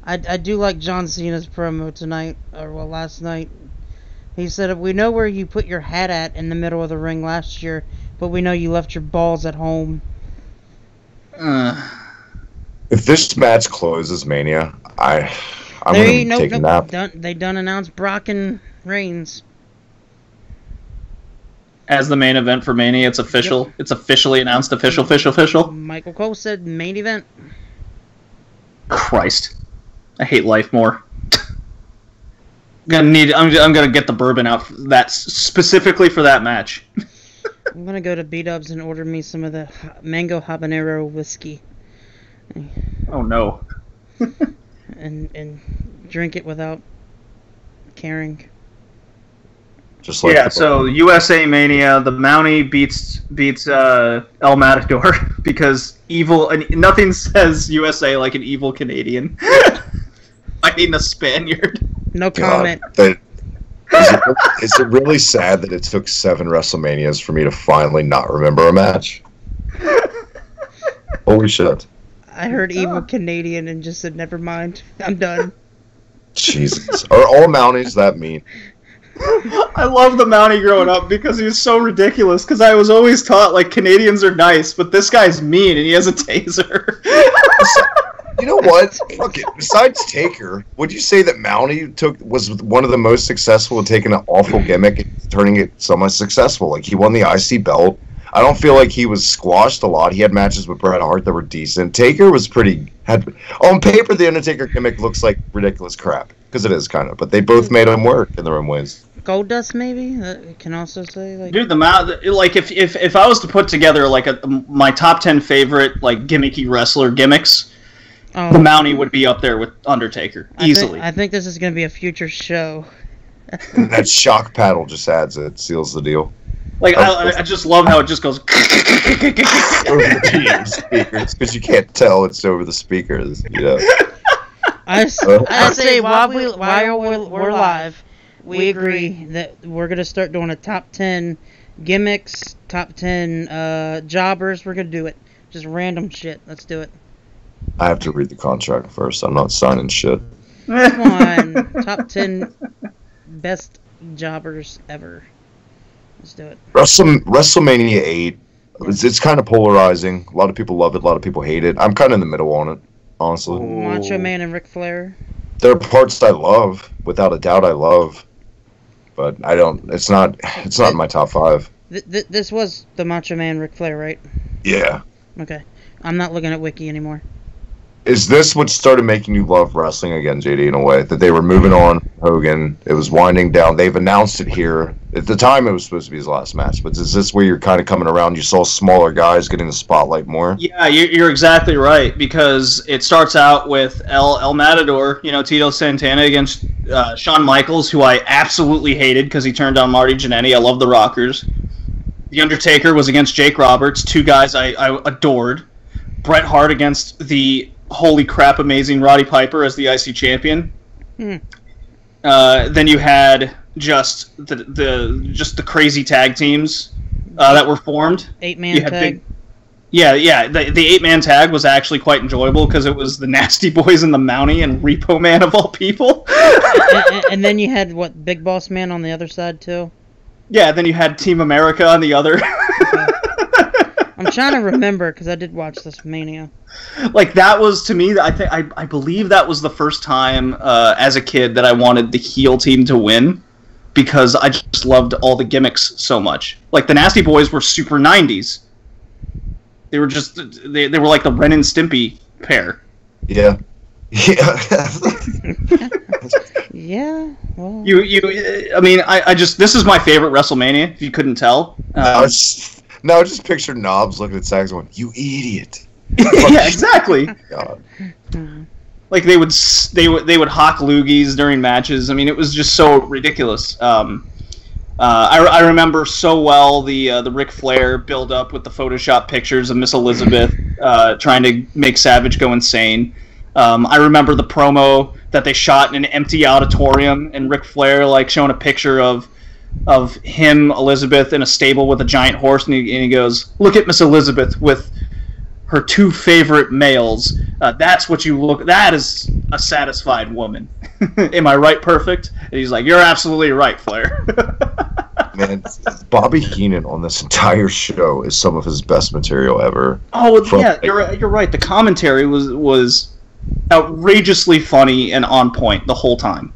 I do like John Cena's promo tonight, or well, last night. He said, "We know where you put your hat at in the middle of the ring last year, but we know you left your balls at home." If this match closes Mania, I'm going to take a nap. They done announced Brock and Reigns. As the main event for Mania, it's official. Yep. It's officially announced. Official. Michael Cole said main event. Christ, I hate life more. I'm gonna get the bourbon out for that specifically for that match. I'm gonna go to B-Dubs and order me some of the mango habanero whiskey. Oh no. and drink it without caring. Just like yeah, so USA Mania, the Mountie beats El Matador because evil. And nothing says USA like an evil Canadian fighting a Spaniard. No comment. Is it really sad that it took 7 WrestleManias for me to finally not remember a match? Holy shit! I heard evil Canadian and just said, "Never mind, I'm done." Jesus, are all Mounties that mean? I love the Mountie growing up because he was so ridiculous. Because I was always taught like Canadians are nice, but this guy's mean and he has a taser. You know what? Fuck it. Besides Taker, would you say that Mountie was one of the most successful at taking an awful gimmick and turning it somewhat successful? Like, he won the IC belt. I don't feel like he was squashed a lot. He had matches with Bret Hart that were decent. Taker was on paper, the Undertaker gimmick looks like ridiculous crap. Because it is, kind of. But they both made him work in their own ways. Goldust, maybe? That can also say, like... Dude, like, if I was to put together, like, my top 10 favorite, like, gimmicky wrestler gimmicks... Oh. The Mountie would be up there with Undertaker, easily. I think this is going to be a future show. And that shock paddle just adds it, seals the deal. Like, I just love how it just goes... over the speakers, because you can't tell it's over the speakers, you know. I say, while we're live, we agree that we're going to start doing a top 10 gimmicks, top 10 jobbers. We're going to do it. Just random shit. Let's do it. I have to read the contract first. I'm not signing shit. Come on. Top 10 best jobbers ever. Let's do it. WrestleMania 8. It's kind of polarizing. A lot of people love it. A lot of people hate it. I'm kind of in the middle on it, honestly. Macho Man and Ric Flair. There are parts I love. Without a doubt, I love. But I don't. It's not in my top 5. This was the Macho Man Ric Flair, right? Yeah. Okay. I'm not looking at Wiki anymore. Is this what started making you love wrestling again, JD, in a way? That they were moving on, Hogan, it was winding down, they've announced it here. At the time, it was supposed to be his last match, but is this where you're kind of coming around, you saw smaller guys getting the spotlight more? Yeah, you're exactly right, because it starts out with El Matador, Tito Santana against Shawn Michaels, who I absolutely hated because he turned down Marty Jannetty. I love the Rockers. The Undertaker was against Jake Roberts, 2 guys I adored. Bret Hart against the holy crap amazing Roddy Piper as the IC champion. Then you had just the crazy tag teams that were formed. 8-man tag. The 8-man tag was actually quite enjoyable because it was the Nasty Boys and the Mountie and Repo Man of all people. and then you had Big Boss Man on the other side too. Yeah, then you had Team America on the other. I'm trying to remember because I did watch this Mania. Like, that was, to me, I believe that was the first time as a kid that I wanted the heel team to win because I just loved all the gimmicks so much. Like, the Nasty Boys were super 90s. They were just, they were like the Ren and Stimpy pair. Yeah. Yeah. Yeah. Well. I mean, I just, this is my favorite WrestleMania, if you couldn't tell. No, just picture Knobs looking at Sags going, "You idiot." Yeah, exactly. God. Like they would hawk loogies during matches. I mean, it was just so ridiculous. I remember so well the Ric Flair build up with the Photoshop pictures of Miss Elizabeth trying to make Savage go insane. I remember the promo that they shot in an empty auditorium and Ric Flair like showing a picture of him, Elizabeth, in a stable with a giant horse, and he goes, "Look at Miss Elizabeth with her two favorite males. That's what you look. That is a satisfied woman. Am I right? Perfect." And he's like, "You're absolutely right, Flair." Man, Bobby Heenan on this entire show is some of his best material ever. Oh yeah, you're right. The commentary was outrageously funny and on point the whole time.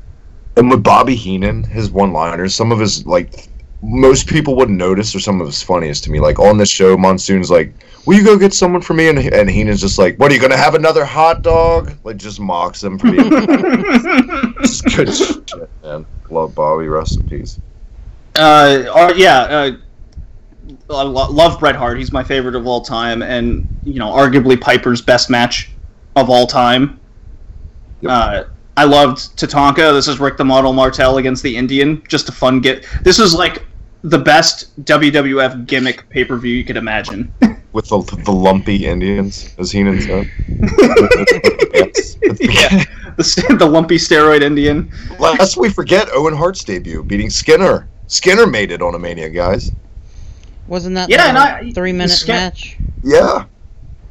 And with Bobby Heenan, his one-liners, some of his, like, most people wouldn't notice are some of his funniest to me. Like, on this show, Monsoon's like, "Will you go get someone for me?" And Heenan's just like, "What, are you going to have another hot dog?" Like, just mocks him for being It's good shit, man. Love Bobby, rest in peace. I love Bret Hart. He's my favorite of all time, and, arguably Piper's best match of all time. Yep. I loved Tatanka. This is Rick the Model Martel against the Indian. Just a fun get. This is like the best WWF gimmick pay-per-view you could imagine. With the lumpy Indians, as Heenan said. Yeah, the lumpy steroid Indian. Lest we forget Owen Hart's debut, beating Skinner. Skinner made it on a Mania, guys. Wasn't that a 3-minute match? Yeah.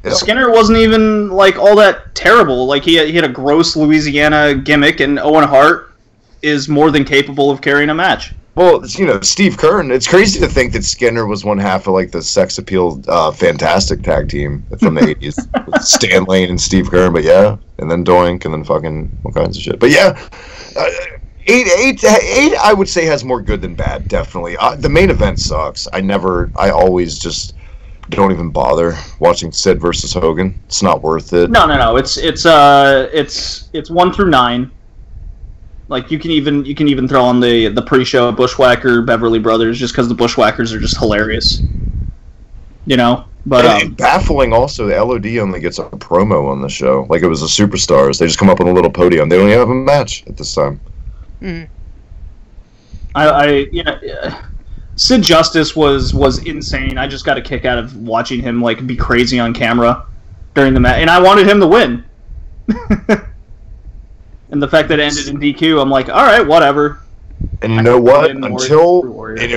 Yeah. Skinner wasn't even like all that terrible. Like he had a gross Louisiana gimmick, and Owen Hart is more than capable of carrying a match. Well, Steve Kern. It's crazy to think that Skinner was one half of like the sex appeal fantastic tag team from the 80s with Stan Lane and Steve Kern. But yeah, and then Doink, and then fucking all kinds of shit. But yeah, 8 I would say has more good than bad. Definitely, the main event sucks. I always just don't even bother watching Sid versus Hogan. It's not worth it. No. It's 1 through 9. Like you can even throw on the pre-show Bushwhacker Beverly Brothers just because the Bushwhackers are just hilarious. But and baffling also, the LOD only gets a promo on the show. Like it was the Superstars. They just come up on a little podium. They don't even have a match at this time. Mm. Sid Justice was insane. I just got a kick out of watching him like be crazy on camera during the match, and I wanted him to win. And the fact that it ended in DQ, I'm like, all right, whatever. And you know what?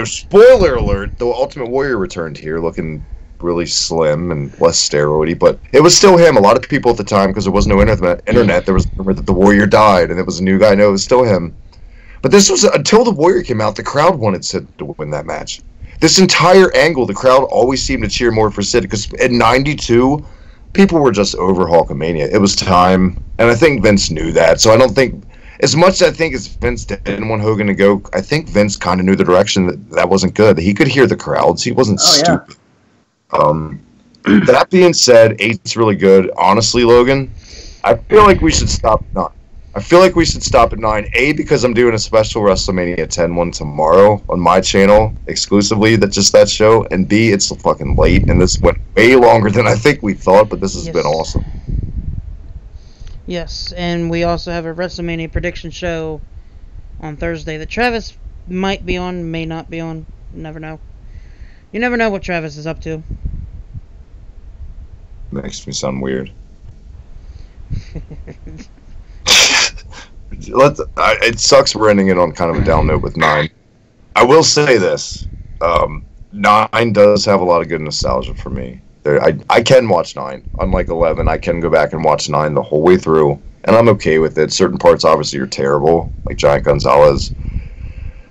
Spoiler alert: the Ultimate Warrior returned here, looking really slim and less steroidy, but it was still him. A lot of people at the time, because there was no internet, there was a rumor that the Warrior died, and it was a new guy. No, it was still him. But this was, until the Warrior came out, the crowd wanted Sid to win that match. This entire angle, the crowd always seemed to cheer more for Sid, because in '92, people were just over Hulkamania. It was time, and I think Vince knew that. So I don't think, as much as I think as Vince didn't want Hogan to go, I think Vince kind of knew the direction that wasn't good. He could hear the crowds. He wasn't stupid. That being said, 8's really good. Honestly, Logan, I feel like we should stop at 9. I feel like we should stop at 9. A, because I'm doing a special WrestleMania 10 one tomorrow on my channel exclusively, that show. And B, it's fucking late, and this went way longer than I think we thought, but this has been awesome. Yes, and we also have a WrestleMania prediction show on Thursday that Travis might be on, may not be on. Never know. You never know what Travis is up to. Makes me sound weird. It sucks we're ending it on kind of a down note with 9. I will say this. 9 does have a lot of good nostalgia for me. I can watch 9. Unlike 11, I can go back and watch 9 the whole way through, and I'm okay with it. Certain parts obviously are terrible, like Giant Gonzalez.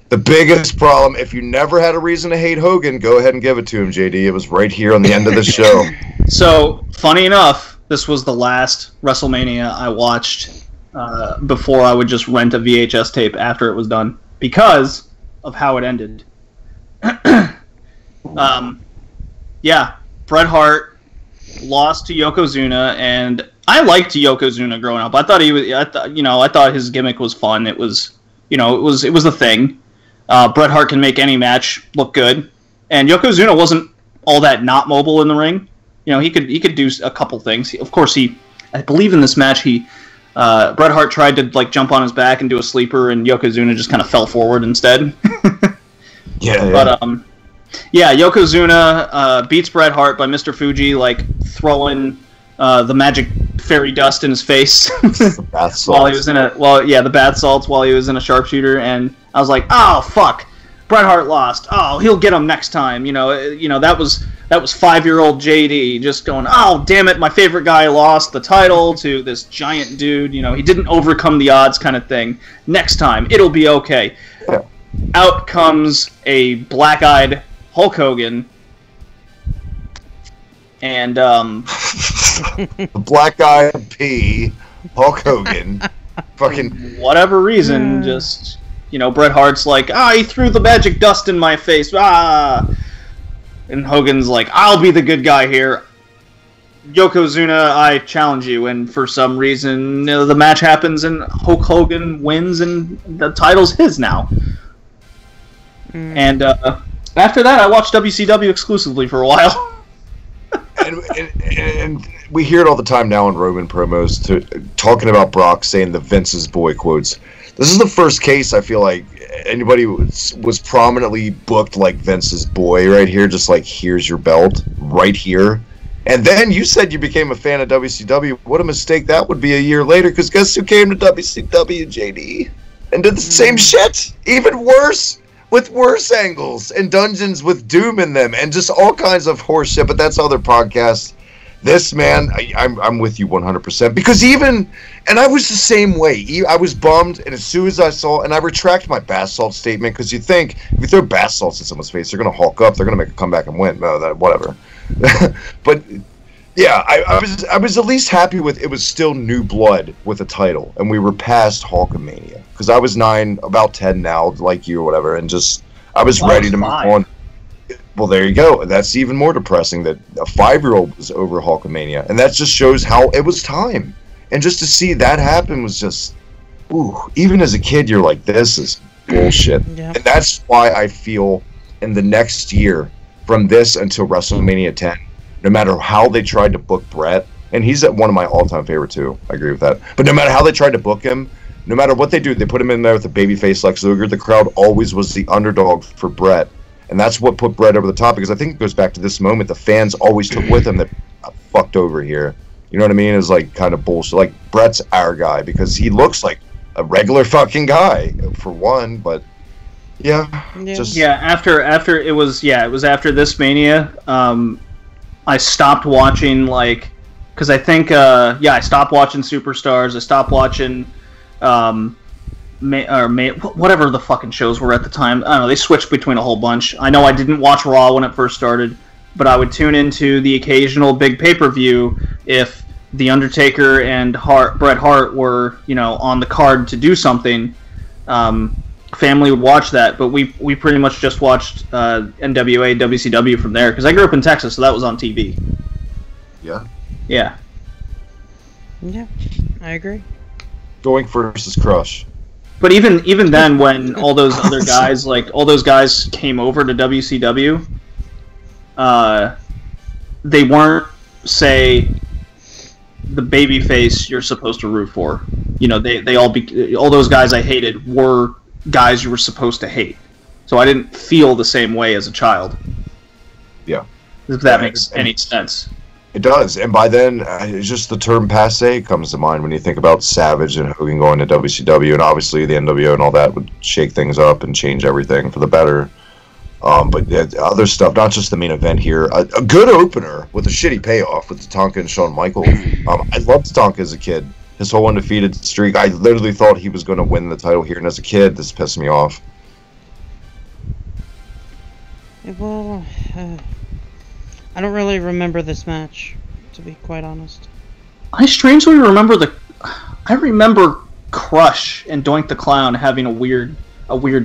The biggest problem, if you never had a reason to hate Hogan, go ahead and give it to him, JD. It was right here on the end of the show. So, funny enough, this was the last WrestleMania I watched before I would just rent a VHS tape after it was done, because of how it ended. Yeah, Bret Hart lost to Yokozuna, and I liked Yokozuna growing up. I thought I thought his gimmick was fun. It was, it was the thing. Bret Hart can make any match look good, and Yokozuna wasn't all that not mobile in the ring. He could do a couple things. Of course, I believe in this match he Bret Hart tried to like jump on his back and do a sleeper, and Yokozuna just kind of fell forward instead. Yeah. But Yokozuna beats Bret Hart by Mr. Fuji like throwing the magic fairy dust in his face Bath salts. while he was in the bath salts while he was in a sharpshooter, and I was like, oh fuck, Bret Hart lost. Oh, he'll get him next time. That was 5-year-old JD just going, oh damn it, my favorite guy lost the title to this giant dude. He didn't overcome the odds, kind of thing. Next time it'll be okay. Yeah. Out comes a black-eyed Hulk Hogan, and The black guy P, Hulk Hogan, fucking whatever reason, just Bret Hart's like, he threw the magic dust in my face, and Hogan's like, I'll be the good guy here. Yokozuna, I challenge you, and for some reason, the match happens and Hulk Hogan wins, and the title's his now. And after that, I watched WCW exclusively for a while. and we hear it all the time now in Roman promos talking about Brock saying the Vince's boy quotes. This is the first case I feel like anybody was prominently booked like Vince's boy right here, just like, here's your belt right here. And then you said you became a fan of WCW. What a mistake that would be a year later, because guess who came to WCW, JD? And did the same shit, even worse, with worse angles and dungeons with Doom in them and just all kinds of horse shit, but that's other podcasts. This man, I'm with you 100%, because and I was the same way. I was bummed, and as soon as I saw, and I retract my bath salt statement, because you think, if you throw bath salts in someone's face, they're going to hulk up, they're going to make a comeback and win. No, whatever. But yeah, I was at least happy with it was still new blood with a title, and we were past Hulkamania, because I was 9, about 10 now, like you or whatever, and just I was ready to move on. Well, there you go. That's even more depressing that a 5-year-old was over Hulkamania, and that just shows how it was time. And just to see that happen was just, even as a kid, you're like, this is bullshit. Yeah. And that's why I feel in the next year, from this until WrestleMania 10, no matter how they tried to book Bret, and he's one of my all-time favorite too, I agree with that, but no matter how they tried to book him, no matter what they do, they put him in there with a babyface Lex Luger, the crowd always was the underdog for Bret. And that's what put Bret over the top, because I think it goes back to this moment. The fans always took with them that fucked over here. You know what I mean? It's like kind of bullshit. Like, Bret's our guy because he looks like a regular fucking guy, for one. But yeah. After it was after this Mania. I stopped watching because I think I stopped watching Superstars. I stopped watching. Whatever the fucking shows were at the time. I don't know, they switched between a whole bunch. I know I didn't watch Raw when it first started, but I would tune into the occasional big pay-per-view if The Undertaker and Bret Hart were, on the card to do something. Family would watch that, but we pretty much just watched NWA, WCW from there, because I grew up in Texas, so that was on TV. Yeah. Yeah. Yeah, I agree. Doink versus Crush. But even then, when all those other guys, all those guys came over to WCW, they weren't, say, the babyface you're supposed to root for. They all those guys I hated were guys you were supposed to hate. So I didn't feel the same way as a child. Yeah. If that makes any sense. It does, and by then, it's just the term passe comes to mind when you think about Savage and Hogan going to WCW, and obviously the NWO and all that would shake things up and change everything for the better. But other stuff, not just the main event here, a good opener with a shitty payoff with Tatanka and Shawn Michaels. I loved Tatanka as a kid. His whole undefeated streak, I literally thought he was going to win the title here, and as a kid, this pissed me off. Well, I don't really remember this match, to be quite honest. I strangely remember I remember Crush and Doink the Clown having a weird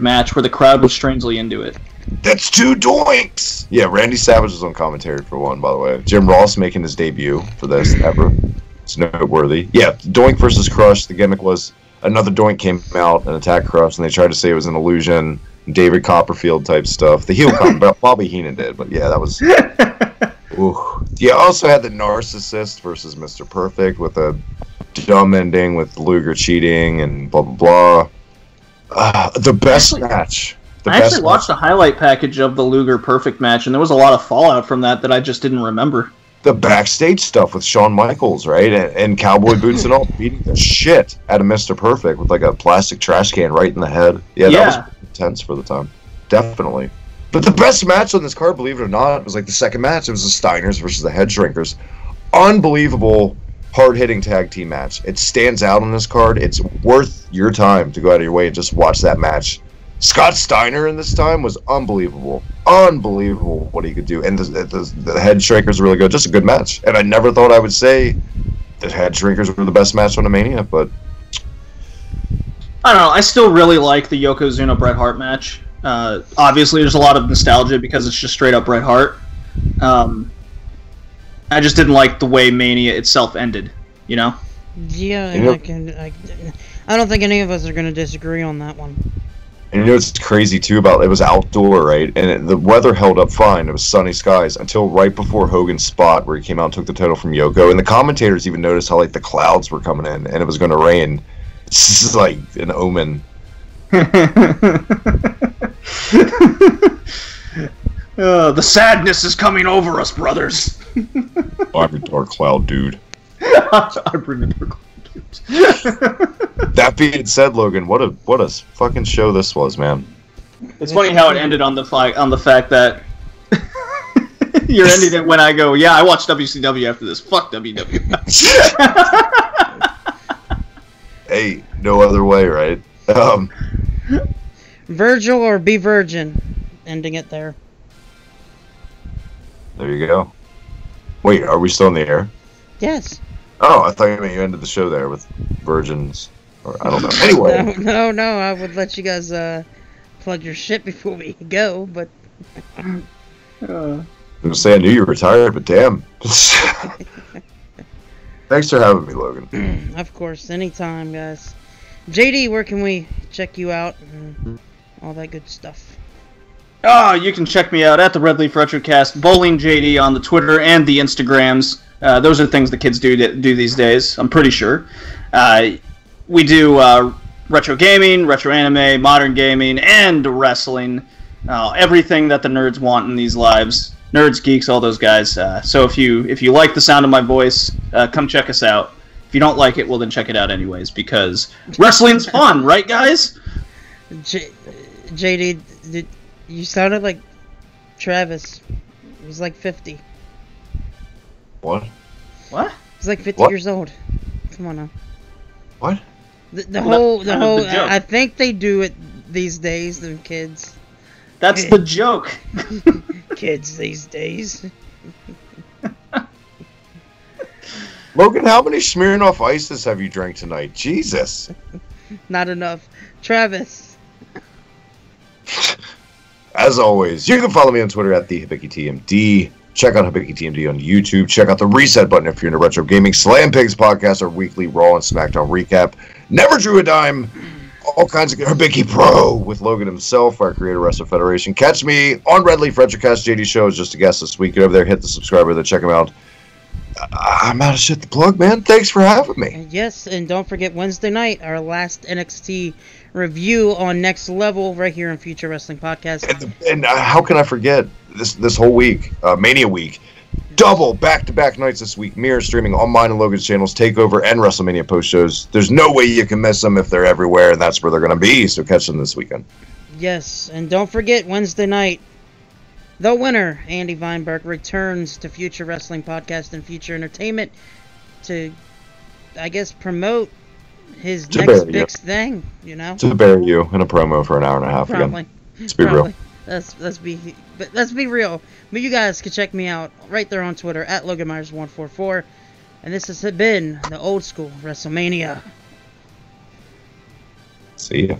match where the crowd was strangely into it. That's 2 doinks! Yeah, Randy Savage was on commentary for one, by the way. Jim Ross making his debut for this ever. It's noteworthy. Yeah, Doink versus Crush, the gimmick was another Doink came out and attacked Crush, and they tried to say it was an illusion, David Copperfield type stuff. The heel Bobby Heenan did, but yeah, that was... Ooh. Yeah, also had the Narcissist versus Mr. Perfect with a dumb ending with Luger cheating and blah blah blah. The best match. I actually watched a highlight package of the Luger Perfect match, and there was a lot of fallout from that I just didn't remember. The backstage stuff with Shawn Michaels, right? And cowboy boots and all, beating the shit out of Mr. Perfect with like a plastic trash can right in the head. Yeah, that was intense for the time. Definitely. But the best match on this card, believe it or not, was like the second match. It was the Steiners versus the Head Shrinkers. Unbelievable, hard-hitting tag team match. It stands out on this card. It's worth your time to go out of your way and just watch that match. Scott Steiner in this time was unbelievable. Unbelievable what he could do. And the Head Shrinkers were really good. Just a good match. And I never thought I would say the Head Shrinkers were the best match on a Mania, but... I don't know. I still really like the Yokozuna-Bret Hart match. Obviously, there's a lot of nostalgia because it's just straight-up Bret Hart. I just didn't like the way Mania itself ended, you know? Yeah, I don't think any of us are going to disagree on that one. And you know what's crazy too about it was outdoor, right? And the weather held up fine. It was sunny skies until right before Hogan's spot where he came out and took the title from Yoko. And the commentators even noticed how like the clouds were coming in and it was going to rain. This is like an omen. The sadness is coming over us, brothers. I'm a dark cloud, dude. I bring the dark cloud. That being said, Logan, what a fucking show this was, man. It's funny how it ended on the fact that you're ending it when I go, yeah, I watched WCW after this. Fuck WWF. Hey, no other way, right? Virgil or be virgin. Ending it there. There you go. Wait, are we still in the air? Yes. Oh, I thought you meant you ended the show there with virgins. Or I don't know. Anyway. No, I would let you guys plug your shit before we go, but... I was going to say I knew you were retired, but damn. Thanks for having me, Logan. Of course, anytime, guys. JD, where can we check you out and all that good stuff? Oh, you can check me out at the Red Leaf Retrocast, Bowling JD on the Twitter and the Instagrams. Those are things the kids do these days, I'm pretty sure. We do retro gaming, retro anime, modern gaming, and wrestling. Everything that the nerds want in these lives. Nerds, geeks, all those guys. So if you like the sound of my voice, come check us out. If you don't like it, well then check it out anyways, because wrestling's fun, right guys? JD, you sounded like Travis. He's like 50. What? He's like 50 years old. Come on now. What? The whole. I think they do it these days. The kids. That's the joke. Kids these days. Logan, how many Smirnoff Ices have you drank tonight? Jesus. Not enough. Travis. As always, you can follow me on Twitter at TheHibikiTMD. Check out HibikiTMD on YouTube. Check out the Reset button if you're into retro gaming. Slam Pigs podcast, our weekly Raw and SmackDown recap. Never drew a dime. All kinds of Hibiki Pro with Logan himself, our creator Wrestler Federation. Catch me on Red Leaf Retrocast. JD Show is just a guest this week. Get over there, hit the subscribe button, check him out. I'm out of shit to plug, man. Thanks for having me. Yes, and don't forget Wednesday night, our last NXT review on Next Level right here in Future Wrestling Podcast. And how can I forget this whole week, Mania week, double back-to-back nights this week, mirror streaming on mine and Logan's channels, TakeOver and WrestleMania post shows. There's no way you can miss them if they're everywhere, and that's where they're going to be, so catch them this weekend. Yes, and don't forget Wednesday night, the winner, Andy Weinberg, returns to Future Wrestling Podcast and Future Entertainment to, I guess, promote his next big thing, you know? To bury you in a promo for an hour and a half again. Let's be real. Let's be real. But you guys can check me out right there on Twitter at LoganMyers144. And this has been the Old School Wrestlemania. See ya.